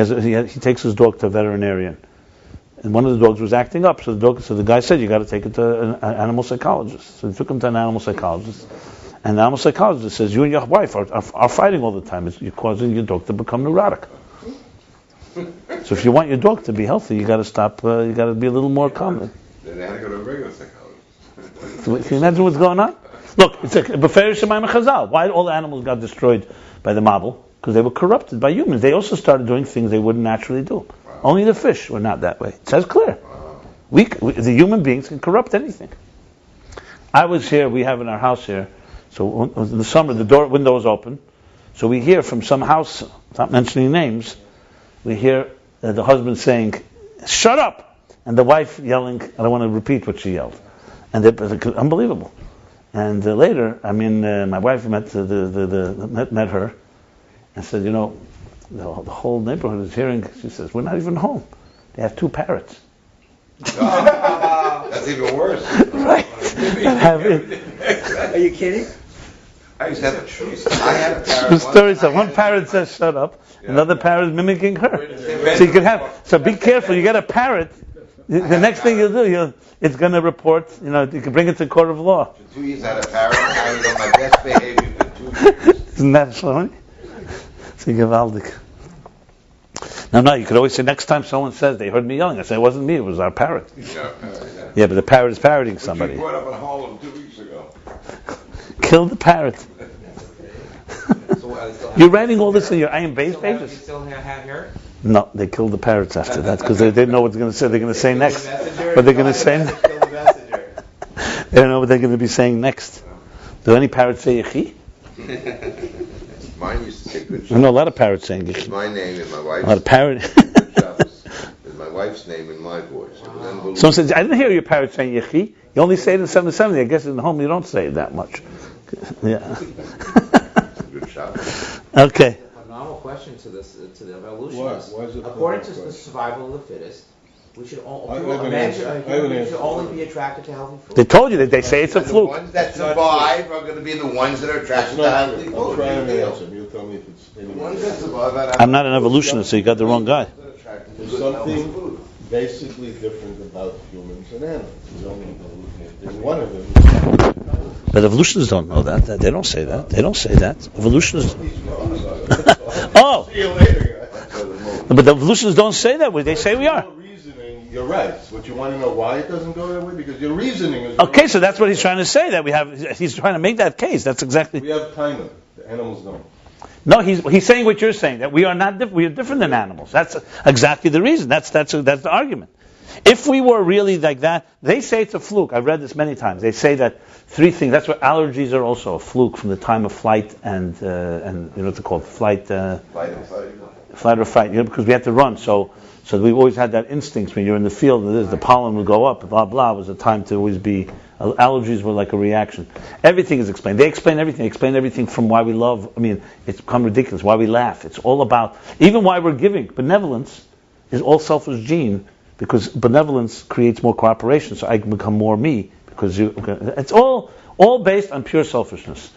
takes his dog to a veterinarian. And one of the dogs was acting up, so the guy said, you got to take it to an animal psychologist. So he took him to an animal psychologist. And the animal psychologist says, you and your wife are fighting all the time. You're causing your dog to become neurotic. So if you want your dog to be healthy, you got to stop. You got to be a little more calm. Then they had to go to a regular psychologist. So can you imagine what's going on? Look, it's a Befer Shemaim Chazal. Why all the animals got destroyed by the Mabul? Because they were corrupted by humans. They also started doing things they wouldn't naturally do. Wow. Only the fish were not that way. It says clear. Wow. The human beings can corrupt anything. I was here. We have in our house here. So in the summer, the window was open. So we hear from some house, not mentioning names, we hear the husband saying, "Shut up!" and the wife yelling. I don't want to repeat what she yelled, and unbelievable. And later, my wife met her, and said, the whole neighborhood is hearing. She says, "We're not even home. They have 2 parrots." That's even worse. Right? Are you kidding? I used to have a parrot. The story says one parrot says "shut up," another parrot mimicking her. So you can have. So be careful. You get a parrot. The next thing you do, it's going to report. You can bring it to court of law. For 2 years I had a parrot. I was on my best behavior for 2 years. Isn't that funny? It's gewaldig. No, you could always say next time someone says they heard me yelling, I say it wasn't me, it was our parrot. Yeah, but the parrot is parroting somebody. We brought up at Harlem 2 weeks ago. Kill the parrot. You're writing all this in your Ayin Beis pages? You still have here? No, they killed the parrots after that because they didn't know what they're going to say. They're going to say next. What they're going to say? They don't know what they're going to be saying next. Do any parrots say Yechi? Mine used to say good. I know a lot of parrots saying Yechi. My name and my wife's. A lot of parrots. Is my wife's name in my voice. Wow. Someone says, I didn't hear your parrot saying Yechi. You only say it in 770. I guess in the home you don't say it that much. Yeah. Good shot. Okay. A normal question to the evolution Why is it according to the survival of the fittest, we should only be attracted to healthy food. They told you that they say it's a fluke. The ones that survive are going to be the ones that are attracted to healthy food. I'll try and answer. You'll tell me if it's The ones that survive. I'm not an evolutionist, so you got the wrong guy. There's something basically different about humans and animals. There's one of them. But evolutionists don't know that. They don't say that. They don't say that. Evolutionists. Oh! See you later, guys. But the evolutionists don't say that way. They say we are. You're right. But you want to know why it doesn't go that way? Because your reasoning is okay, so that's what he's trying to say. He's trying to make that case. That's exactly. We have time. The animals don't. No, he's saying what you're saying, that we are not we are different than animals. That's exactly the reason. That's the argument. If we were really like that, they say it's a fluke. I've read this many times. They say that 3 things. That's what allergies are also a fluke from the time of flight and what's it called? Flight or fight. Because we had to run. So we've always had that instinct when you're in the field. The pollen will go up. Blah blah. It was a time to always be. Allergies were like a reaction. Everything is explained. They explain everything. They explain everything from why we love. It's become ridiculous. Why we laugh. It's all about even why we're giving. Benevolence is all selfish gene. Because benevolence creates more cooperation, so I can become more me. Because it's all based on pure selfishness.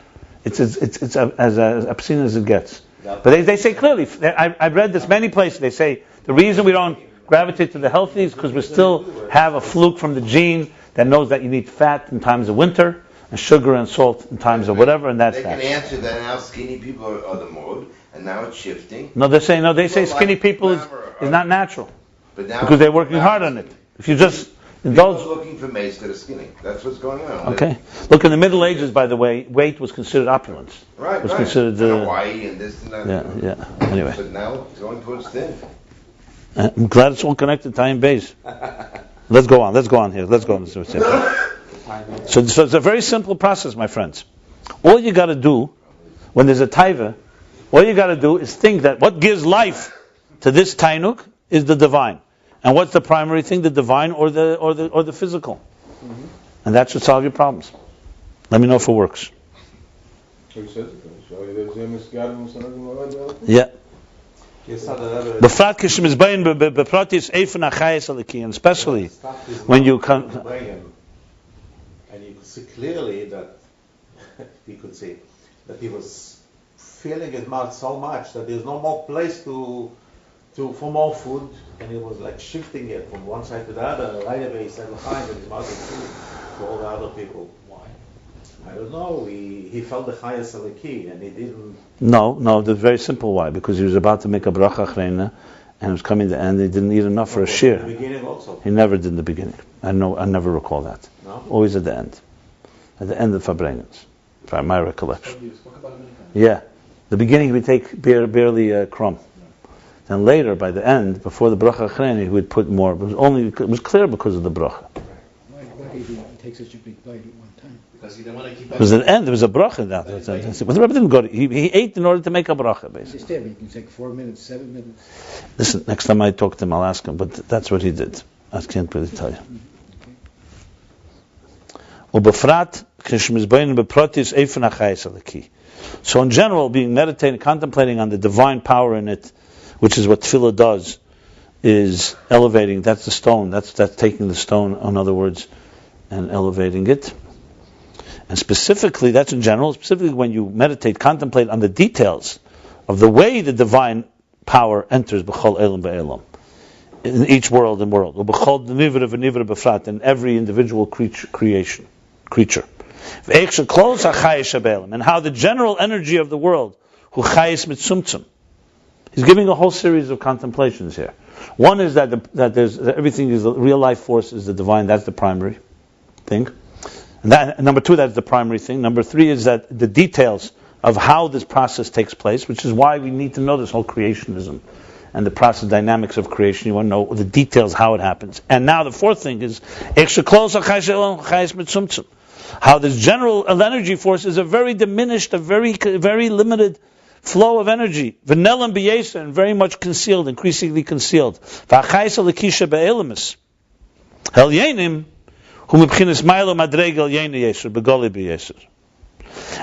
It's as obscene as it gets. But they say clearly. I've read this many places. They say the reason we don't gravitate to the healthy is because we still have a fluke from the gene that knows that you need fat in times of winter and sugar and salt in times of whatever, and that's that. They can answer that now. Skinny people are the mode, and now it's shifting. No, they say skinny people is not natural. But now because they're working hard on it. If you just indulge, people are looking for mates that are skinny. That's what's going on. Okay. Look, in the Middle Ages, by the way, weight was considered opulence. Right. It was considered Hawaii and this and that. Yeah. Anyway. But now it's going towards thin. I'm glad it's all connected to Ayin Beis. Let's go on here. Let's go on. So it's a very simple process, my friends. All you got to do when there's a taiva, all you got to do is think that what gives life to this tainuk is the divine. And what's the primary thing? The divine or the physical? And that should solve your problems. Let me know if it works. Who says it? Yeah. The fact and especially when you come. And you could see clearly that he could see that he was feeling his mouth so much that there's no more place for more food, and he was like shifting it from one side to the other. Right away he said that his mouth was full to all the other people. Why? I don't know. He felt the highest aliki, and he didn't. No, that's very simple. Why? Because he was about to make a bracha achrena, and it was coming to the end. He didn't eat enough for a shir. In the beginning also. He never did in the beginning. I never recall that. No? Always at the end. At the end of Fabrengens. From my recollection. Yeah. The beginning he would take barely a crumb. Then later, by the end, before the bracha achrena, he would put more. It was clear because of the bracha. Why did he take such a big bite at one time? Because he didn't want to keep. It was at the end. There was a bracha that. But the Rabbi didn't go. He ate in order to make a bracha, basically. Understand? You can take 4 minutes, 7 minutes. Listen, next time I talk to him, I'll ask him. But that's what he did. I can't really tell you. So in general, being meditating, contemplating on the divine power in it, which is what tefillah does, is elevating. That's the stone. That's taking the stone, in other words, and elevating it. And specifically, that's in general. Specifically, when you meditate, contemplate on the details of the way the divine power enters b'chol elam be'elam, in each world and world, b'chol nivra v'nivra b'frat, in every individual creature. And how the general energy of the world, hu chayis mitzumtzum. He's giving a whole series of contemplations here. One is that everything is the real life force is the divine. That's the primary thing. And number two, that's the primary thing. Number three is that the details of how this process takes place, which is why we need to know this whole creationism and the process dynamics of creation. You want to know the details, how it happens. And now the fourth thing is how this general energy force is a very diminished, a very, very limited flow of energy. V'nelam b'yesa, and very much concealed, increasingly concealed. V'achayis alekisha be'elamis. Hel yenim, hu mibchinas mailo madrega el yeni yesur, begoli b'yesur.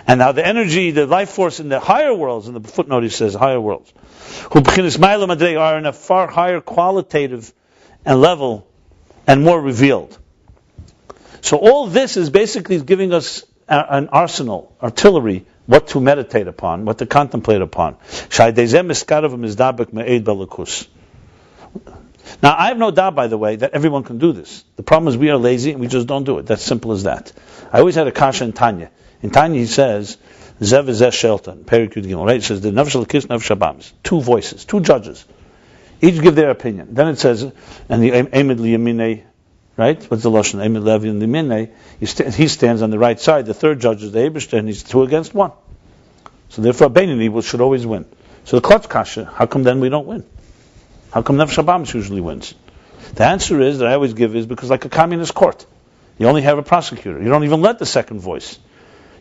And now the energy, the life force in the higher worlds, in the footnote he says, higher worlds, hu mibchinas mailo madrega, are in a far higher qualitative and level and more revealed. So all this is basically giving us an arsenal, artillery, what to meditate upon, what to contemplate upon. Now, I have no doubt, by the way, that everyone can do this. The problem is we are lazy and we just don't do it. That's simple as that. I always had a kasha in Tanya. In Tanya he says, Zev Zeh Shelton, Perikut Gimel, right? It says, the Nefesh Elokis, Nefesh Habams. Two voices, two judges. Each give their opinion. Then it says, and the Eimid Liyamine, right? What's the lashon? Eimid Levi and Limine. He stands on the right side. The third judge is the Eibishter, and he's 2 against 1. So therefore, Beinani should always win. So the Klotz Kasha, how come then we don't win? How come Nefesh Habams usually wins? The answer is that I always give is because like a communist court, you only have a prosecutor. You don't even let the second voice.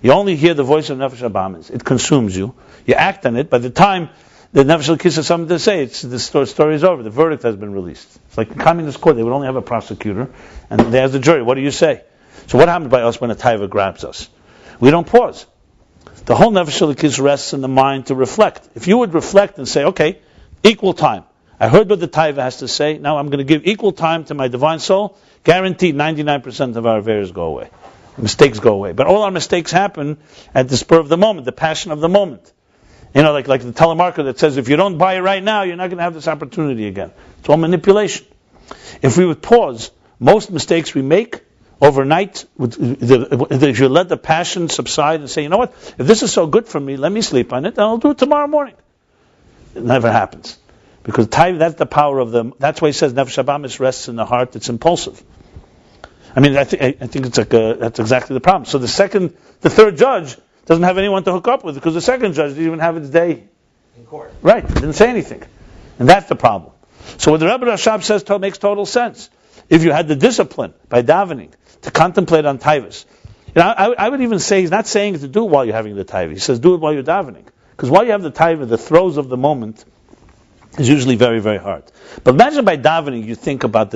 You only hear the voice of Nefesh Habams. It consumes you. You act on it. By the time the Nefesh Elokis has something to say, the story is over. The verdict has been released. It's like a communist court. They would only have a prosecutor, and they ask the jury, what do you say? So what happens by us when a taiva grabs us? We don't pause. The whole Nefesh Elokis rests in the mind to reflect. If you would reflect and say, okay, equal time. I heard what the taiva has to say. Now I'm going to give equal time to my divine soul. Guaranteed 99% of our affairs go away. Mistakes go away. But all our mistakes happen at the spur of the moment, the passion of the moment. You know, like the telemarketer that says, if you don't buy it right now, you're not going to have this opportunity again. It's all manipulation. If we would pause, most mistakes we make overnight, if you let the passion subside and say, you know what, if this is so good for me, let me sleep on it, and I'll do it tomorrow morning. It never happens. Because that's the power of them. That's why he says, Nefesh Habamis rests in the heart, it's impulsive. I mean, I think it's like that's exactly the problem. So the third judge doesn't have anyone to hook up with because the second judge didn't even have its day in court. Right, didn't say anything. And that's the problem. So what the Rebbe Rashab says makes total sense. If you had the discipline by davening to contemplate on taivas, I would even say he's not saying to do it while you're having the taiva. He says do it while you're davening. Because while you have the taiva, the throes of the moment is usually very, very hard. But imagine by davening you think about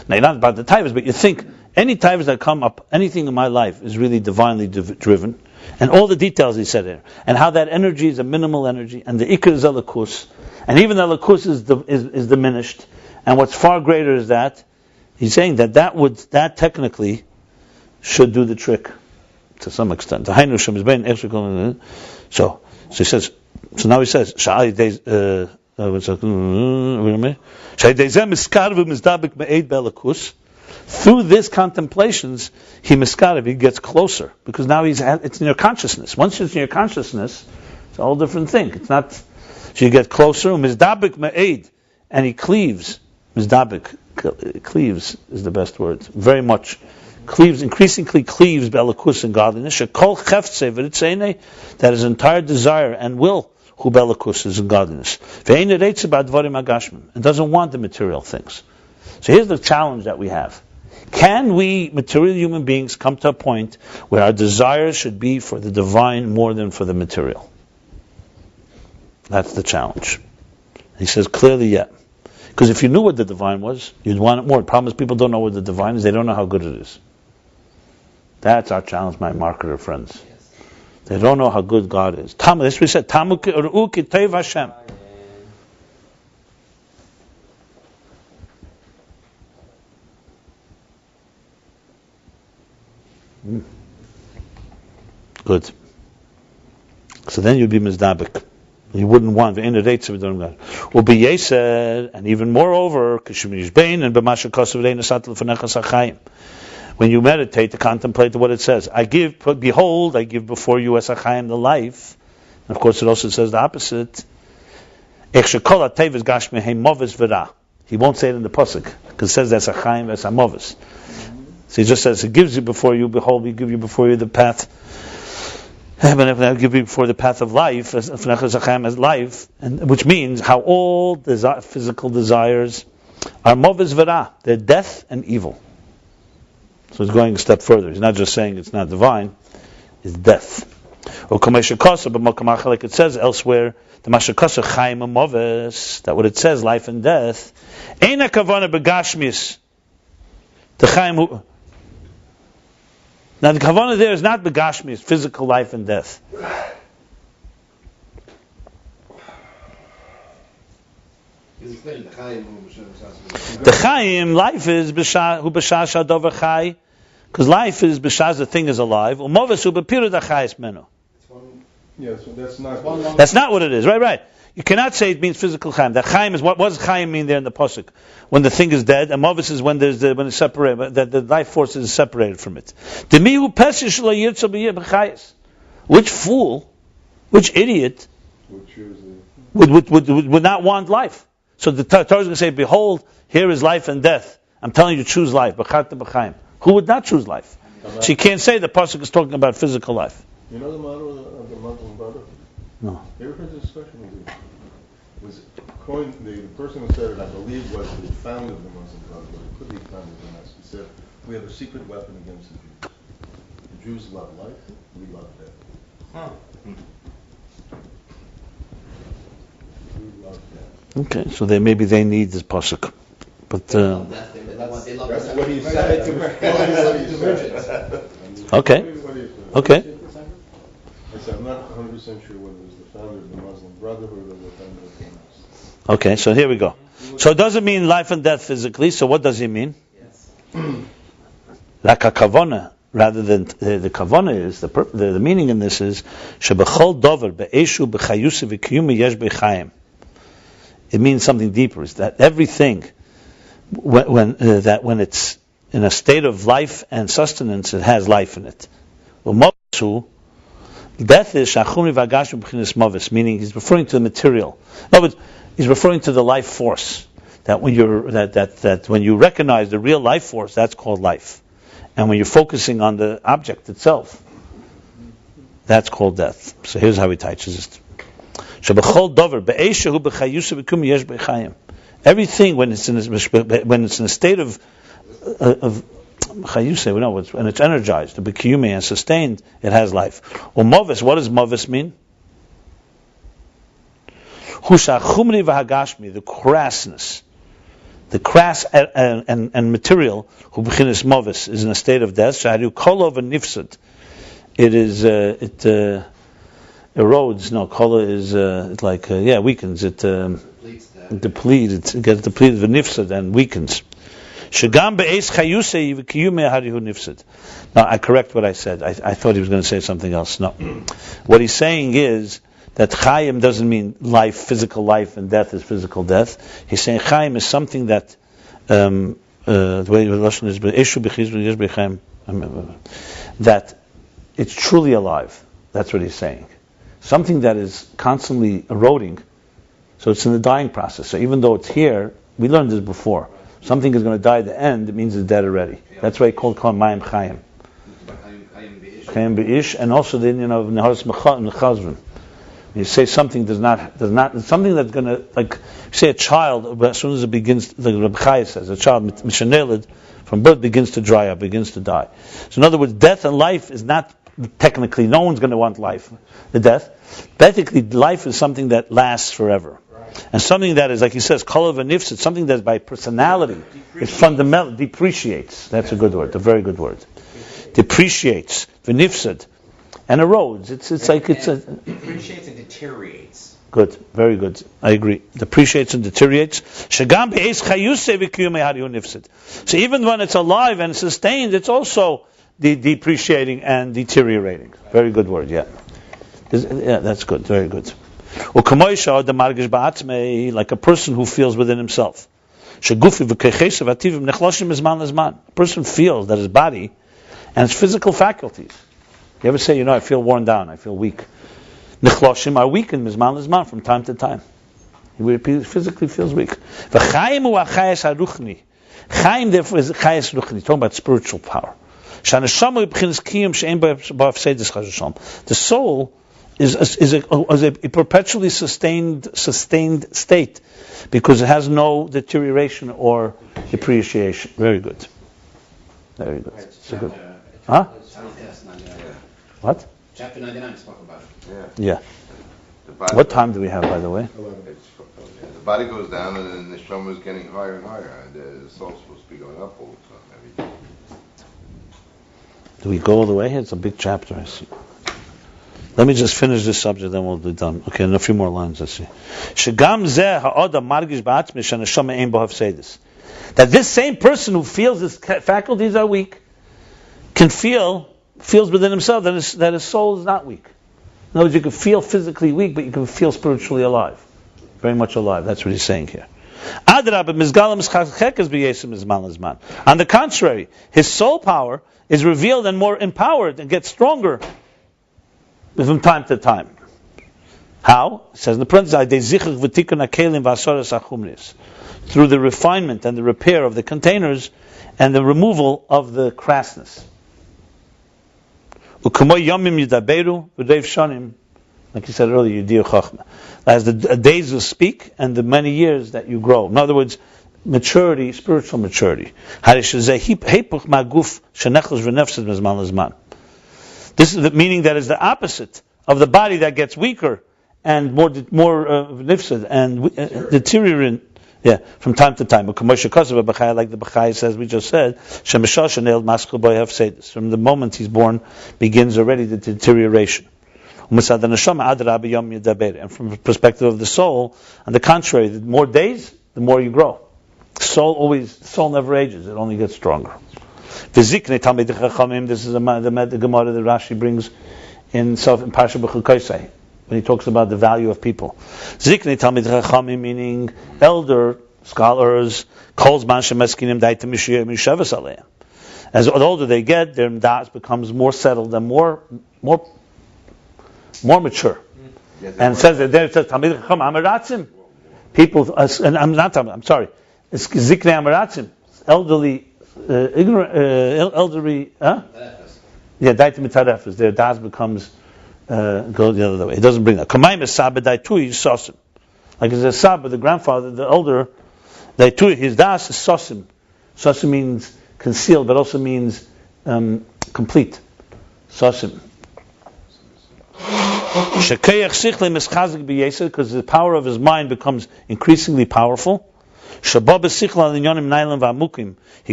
not about the taivas, but you think any types that come up, anything in my life is really divinely driven, and all the details he said here, and how that energy is a minimal energy, and the ikr is elikus, and even the elikus is diminished, and what's far greater is that he's saying that technically should do the trick to some extent. So he says. So now he says, through this contemplations, he gets closer, because now it's in your consciousness. Once it's in your consciousness, it's a whole different thing. It's not. So you get closer, and he cleaves. Cleaves is the best word. Very much. Increasingly cleaves be'elakus and godliness. That his entire desire and will, who be'elakus is in godliness. And doesn't want the material things. So here's the challenge that we have. Can we, material human beings, come to a point where our desires should be for the divine more than for the material? That's the challenge. He says clearly, yeah. Because if you knew what the divine was, you'd want it more. The problem is people don't know what the divine is. They don't know how good it is. That's our challenge, my marketer friends. They don't know how good God is. This we said, Tamu Ki'uru Kiteiv Hashem. Good. So then you'd be mizdabik. You wouldn't want and even moreover, when you meditate to contemplate what it says, I give before you as achayim the life. And of course, it also says the opposite. He won't say it in the pasuk because it says that's achayim as amovis. So he just says, it gives you before you. Behold, we give you before you the path. I give you before the path of life, as life, and which means how all physical desires are movis vera. They're death and evil. So he's going a step further. He's not just saying it's not divine, it's death. But like it says elsewhere, the mashakasa chaim amovis, that what it says, life and death, eina kavana begashmis. The chaim. Now the kavanah there is not begashmis, physical life and death. The chaim, life is hu b'shah shadavar chai, because life is b'shah the thing is alive. Umoves hu b'pirud achayis menu. Yeah, so that's not. That's not what it is. Right. You cannot say it means physical chaim. That chaim is what does chaim mean there in the pasuk? When the thing is dead, and movis is when it's separated, that the life force is separated from it. Which fool, which idiot would not want life? So the Torah is going to say, behold, here is life and death. I'm telling you, choose life. Who would not choose life? So you can't say the pasuk is talking about physical life. You know the motto of the Muslim Brotherhood? No. You ever heard this discussion? Was coined, the person who said it, I believe, was the founder of the Muslim Brotherhood. It could be founder than us. He said, we have a secret weapon against the Jews. The Jews love life, we love death. We love death. Okay, so maybe they need this pasuk. But that's what he said. Okay. I'm not 100% sure whether it was the founder of the Muslim Brotherhood or the founder of the Hamas. Okay, so here we go. So it doesn't mean life and death physically, so what does he mean? Like a kavana, rather than the kavana is, the meaning in this is, shebechol dover be'eshu b'chayusi v'kiyumi yesh b'chayim. It means something deeper, is that everything, when it's in a state of life and sustenance, it has life in it. Death is shachumi v'agashmi b'chinas movis, meaning he's referring to the material. No, but he's referring to the life force. That when when you recognize the real life force, that's called life. And when you're focusing on the object itself, that's called death. So here's how he teaches it. Everything when it's in a state of when it's energized, to be kiyumi and sustained, it has life. Well, movis, what does movis mean? The crassness, the crass and material, who bechinas movis, is in a state of death. Shadu kolov and nifsad. It is it erodes. No, kola is weakens. It depletes. It gets depleted v'nifsad and weakens. Shagam be'es chayusei v'kiyumei harihu nifsad. Now I correct what I said. I thought he was going to say something else. No, what he's saying is that Chaim doesn't mean life, physical life, and death is physical death. He's saying Chaim is something that the way the Lashon is that it's truly alive. That's what he's saying. Something that is constantly eroding, so it's in the dying process. So even though it's here, we learned this before. Something is going to die at the end, it means it's dead already. That's why he called Mayim Chaim. Chaim Be'ish, and also the Indian of Neharas Mechazrim. You say something does not something that's going to, like say a child, as soon as it begins, like Rabbi says, a child mishaneled from birth begins to dry up, begins to die. So in other words, death and life is not technically, no one's going to want life, the death. Basically, life is something that lasts forever, and something that is, like he says, kolov and nifsad, something that by personality is fundamental, depreciates. That's a good word, a very good word. Depreciates, v'nifsad. And erodes. It's depreciates and deteriorates. Good, very good. I agree. Depreciates and deteriorates. So even when it's alive and sustained, it's also depreciating and deteriorating. Very good word. Yeah, that's good. Very good. Like a person who feels within himself. A person feels that his body and his physical faculties. You ever say, I feel worn down, I feel weak. Nechloshim are weakened mizman lizman from time to time. He physically feels weak. V'chaim hu hachayes haruchni. Chaim therefore is chayes ruchni, talking about spiritual power. Shaneshama b'chinas kiyum she'en b'afseidus chazasham. The soul is a perpetually sustained state because it has no deterioration or depreciation. Very good. Very good. So good. Huh? What? Chapter 99 spoke about it. Yeah. What time do we have, by the way? The body goes down, and then the neshama is getting higher and higher, and the soul's supposed to be going up all the time, every day. Do we go all the way here? It's a big chapter, I see. Let me just finish this subject, then we'll be done. Okay, and a few more lines, let's see. That this same person who feels his faculties are weak feels within himself that his soul is not weak. In other words, you can feel physically weak, but you can feel spiritually alive. Very much alive. That's what he's saying here. On the contrary, his soul power is revealed and more empowered and gets stronger from time to time. How? It says in the parentheses, through the refinement and the repair of the containers and the removal of the crassness. Like you said earlier, as the days will speak and the many years that you grow. In other words, maturity, spiritual maturity. This is the meaning that is the opposite of the body that gets weaker and more nifsad and deteriorant. Yeah, from time to time. Like the Bechai says, we just said, from the moment he's born, begins already the deterioration. And from the perspective of the soul, on the contrary, the more days, the more you grow. Soul never ages; it only gets stronger. This is the Gemara that Rashi brings in Parsha B'Chukaisei, when he talks about the value of people. Ziknei Talmid Chachamim, meaning elder scholars, as the older they get, their das becomes more settled and more mature. And it says that there it says Talmid Chacham Amaratzim. People, and I'm sorry, it's Ziknei Amaratzim, elderly, elderly, Daitim Mitarefes. Their das becomes go the other way. It doesn't bring that. Like it says Saba, the grandfather, the elder, his das is sosim. Sosim means concealed, but also means complete. Sosim. Because the power of his mind becomes increasingly powerful. He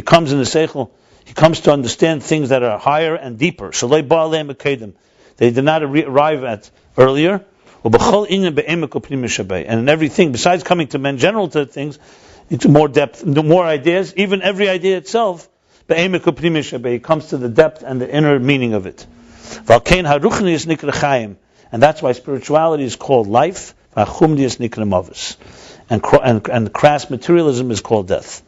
comes in the seichel. He comes to understand things that are higher and deeper. They did not arrive at earlier. And in everything, besides coming to men general to things, it's more depth, more ideas. Even every idea itself, it comes to the depth and the inner meaning of it. And that's why spirituality is called life, and crass materialism is called death.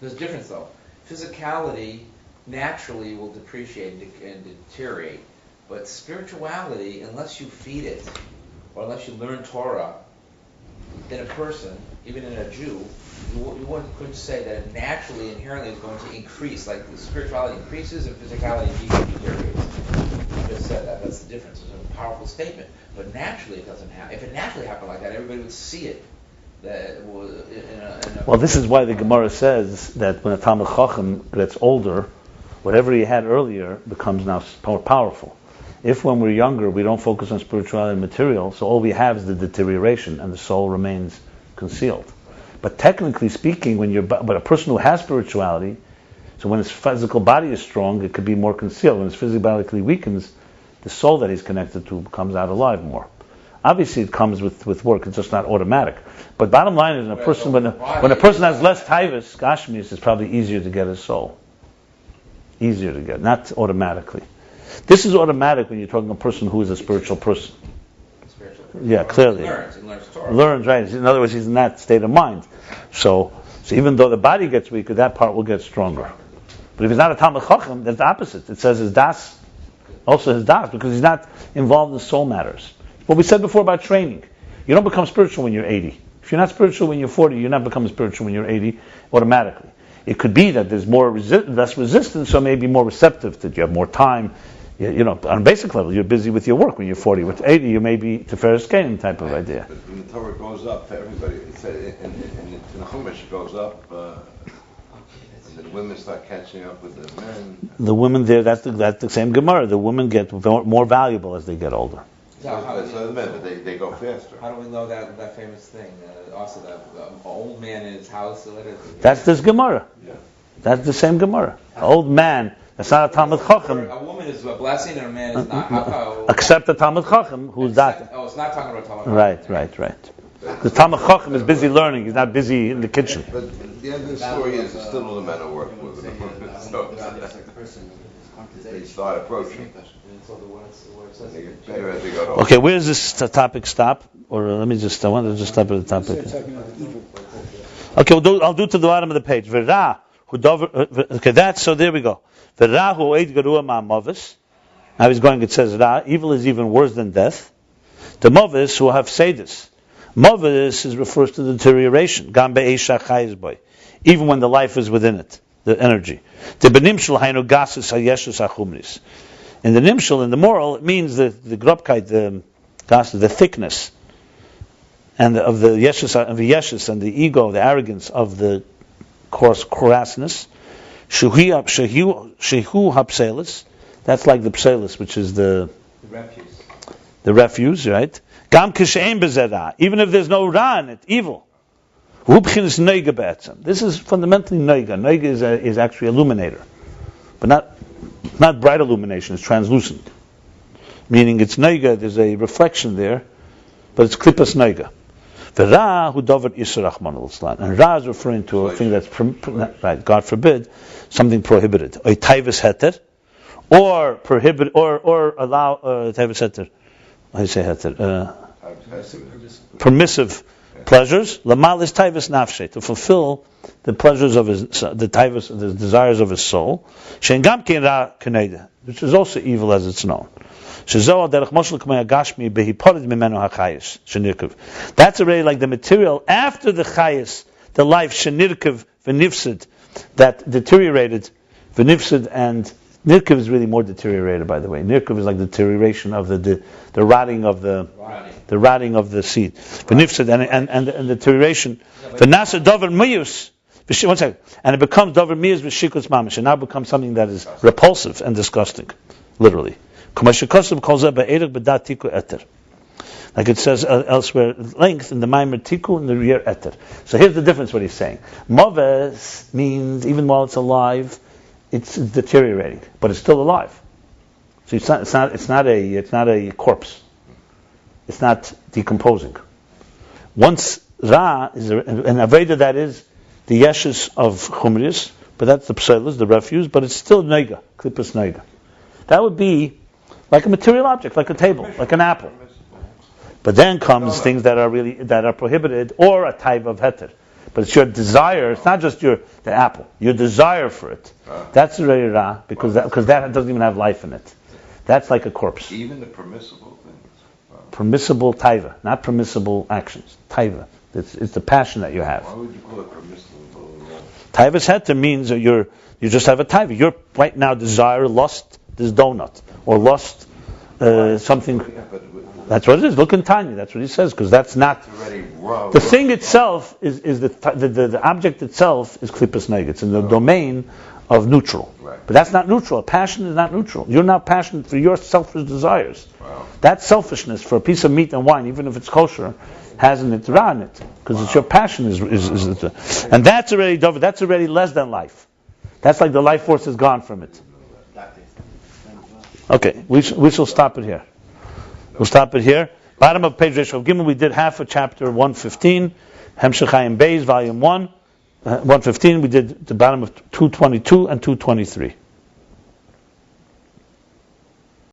There's a difference though. Physicality naturally will depreciate and deteriorate, but spirituality, unless you feed it, or unless you learn Torah in a person, even in a Jew, you couldn't say that it naturally, inherently is going to increase. Like the spirituality increases and physicality deteriorates. I just said that. That's the difference. It's a powerful statement. But naturally it doesn't happen. If it naturally happened like that, everybody would see it. Well, this is why the Gemara says that when a Talmid Chacham gets older, whatever he had earlier becomes now more powerful. If when we're younger we don't focus on spirituality and material, so all we have is the deterioration and the soul remains concealed. But technically speaking, but a person who has spirituality, so when his physical body is strong, it could be more concealed. When his physical body weakens, the soul that he's connected to comes out alive more. Obviously, it comes with work; it's just not automatic. But bottom line is, when a person has less taivas, gashmis, it's probably easier to get his soul. Easier to get, not automatically. This is automatic when you're talking a person who is a spiritual person. Yeah, clearly. He learns Torah. Learns, right. In other words, he's in that state of mind. So even though the body gets weaker, that part will get stronger. But if he's not a Talmid Chacham, that's the opposite. It says his das, also his das, because he's not involved in soul matters. What we said before about training. You don't become spiritual when you're 80. If you're not spiritual when you're 40, you're not becoming spiritual when you're 80 automatically. It could be that there's less resistance, so maybe more receptive, that you have more time. On a basic level, you're busy with your work when you're 40. With 80, you may be Tiferes Keinim type of idea. But when the Torah goes up for everybody, it said in the Chumash it goes up, and the women start catching up with the men. The women there, that's the same Gemara. The women get more valuable as they get older. So the men, but they go faster. How do we know that famous thing? Also, that old man in his house. That's this Gemara. Yeah. That's the same Gemara. An old man. That's not a Talmid Chacham. A woman is a blessing, and a man is not. Except a Talmid Chacham, who's that? Oh, it's not talking about Talmid Chacham. Right. The Talmid Chacham is busy learning. He's not busy in the kitchen. But the end of the story is still all the men are working with him. So they start approaching. They get better as they go on. Okay, where does this topic stop? Or I want to just stop at the topic. Okay, I'll do to the bottom of the page. Okay, so there we go. Now he's going, it says, Ra, evil is even worse than death. The Movis who have Sedis. Movis refers to deterioration. Even when the life is within it, the energy. In the Nimshal, in the moral, it means the grobkeit, the thickness, and of the yeshus and the ego, the arrogance of the crassness. Shehu hapselis. That's like the pselis, which is the refuse. The refuse, right? Gam kishein bezera. Even if there's no ra in it, evil. This is fundamentally noiga. Noiga is actually illuminator, but not bright illumination. It's translucent, meaning it's noiga. There's a reflection there, but it's klipas noiga. The Ra who dover Yisrachman al-Islam. And Ra is referring to a thing that's, right, God forbid, something prohibited. A taivas heter, or prohibit, or allow, taivas heter. How do you say heter? Permissive pleasures. Lamal is taivas nafshe, to fulfill the pleasures of the taivas, the desires of his soul. She'engam ken Ra keneda, which is also evil as it's known. That's already like the material after the chayis, the life shenirkev v'nifsid, that deteriorated v'nifsid, and nirkev is really more deteriorated, by the way. Nirkev is like deterioration of the rotting of the seed. V'nifsid and deterioration. V'nasa dover miyus. 1 second. And it becomes dover miyus v'shikutz mamish. It now becomes something that is repulsive and disgusting, literally. Like it says elsewhere, length in the Maimer Tiku and the rear Eter. So here's the difference. What he's saying: Moves means even while it's alive, it's deteriorating, but it's still alive. So it's not a corpse. It's not decomposing. Once Ra is an Aveda, that is the Yeshus of Chumrius, but that's the Pselis, the refuse, but it's still Neiga, Klippas Neiga. That would be like a material object, like a table, like an apple. But then comes things that are prohibited, or a type of heter. But it's your desire. It's not just the apple. Your desire for it. That's the Ra, because that doesn't even have life in it. That's like a corpse. Even the permissible things. Wow. Permissible taiva, not permissible actions. Taiva. It's the passion that you have. Why would you call it permissible? Taiva's heter means that you just have a taiva. You're right now desire, lust, this donut, or lust something. That's what it is. Look in Tanya. That's what he says, because that's not the thing itself. Is the object itself is klippas neg. It's in the domain of neutral. Right. But that's not neutral. Passion is not neutral. You're not passionate for your selfish desires. Wow. That selfishness for a piece of meat and wine, even if it's kosher, has an itra in it, because it's your passion is and that's already less than life. That's like the life force is gone from it. Okay, we shall stop it here. We'll stop it here. Bottom of page Resh Gimel, we did half of chapter 115, Hemshech Ayin Beis, volume 1. 115, we did the bottom of 222 and 223.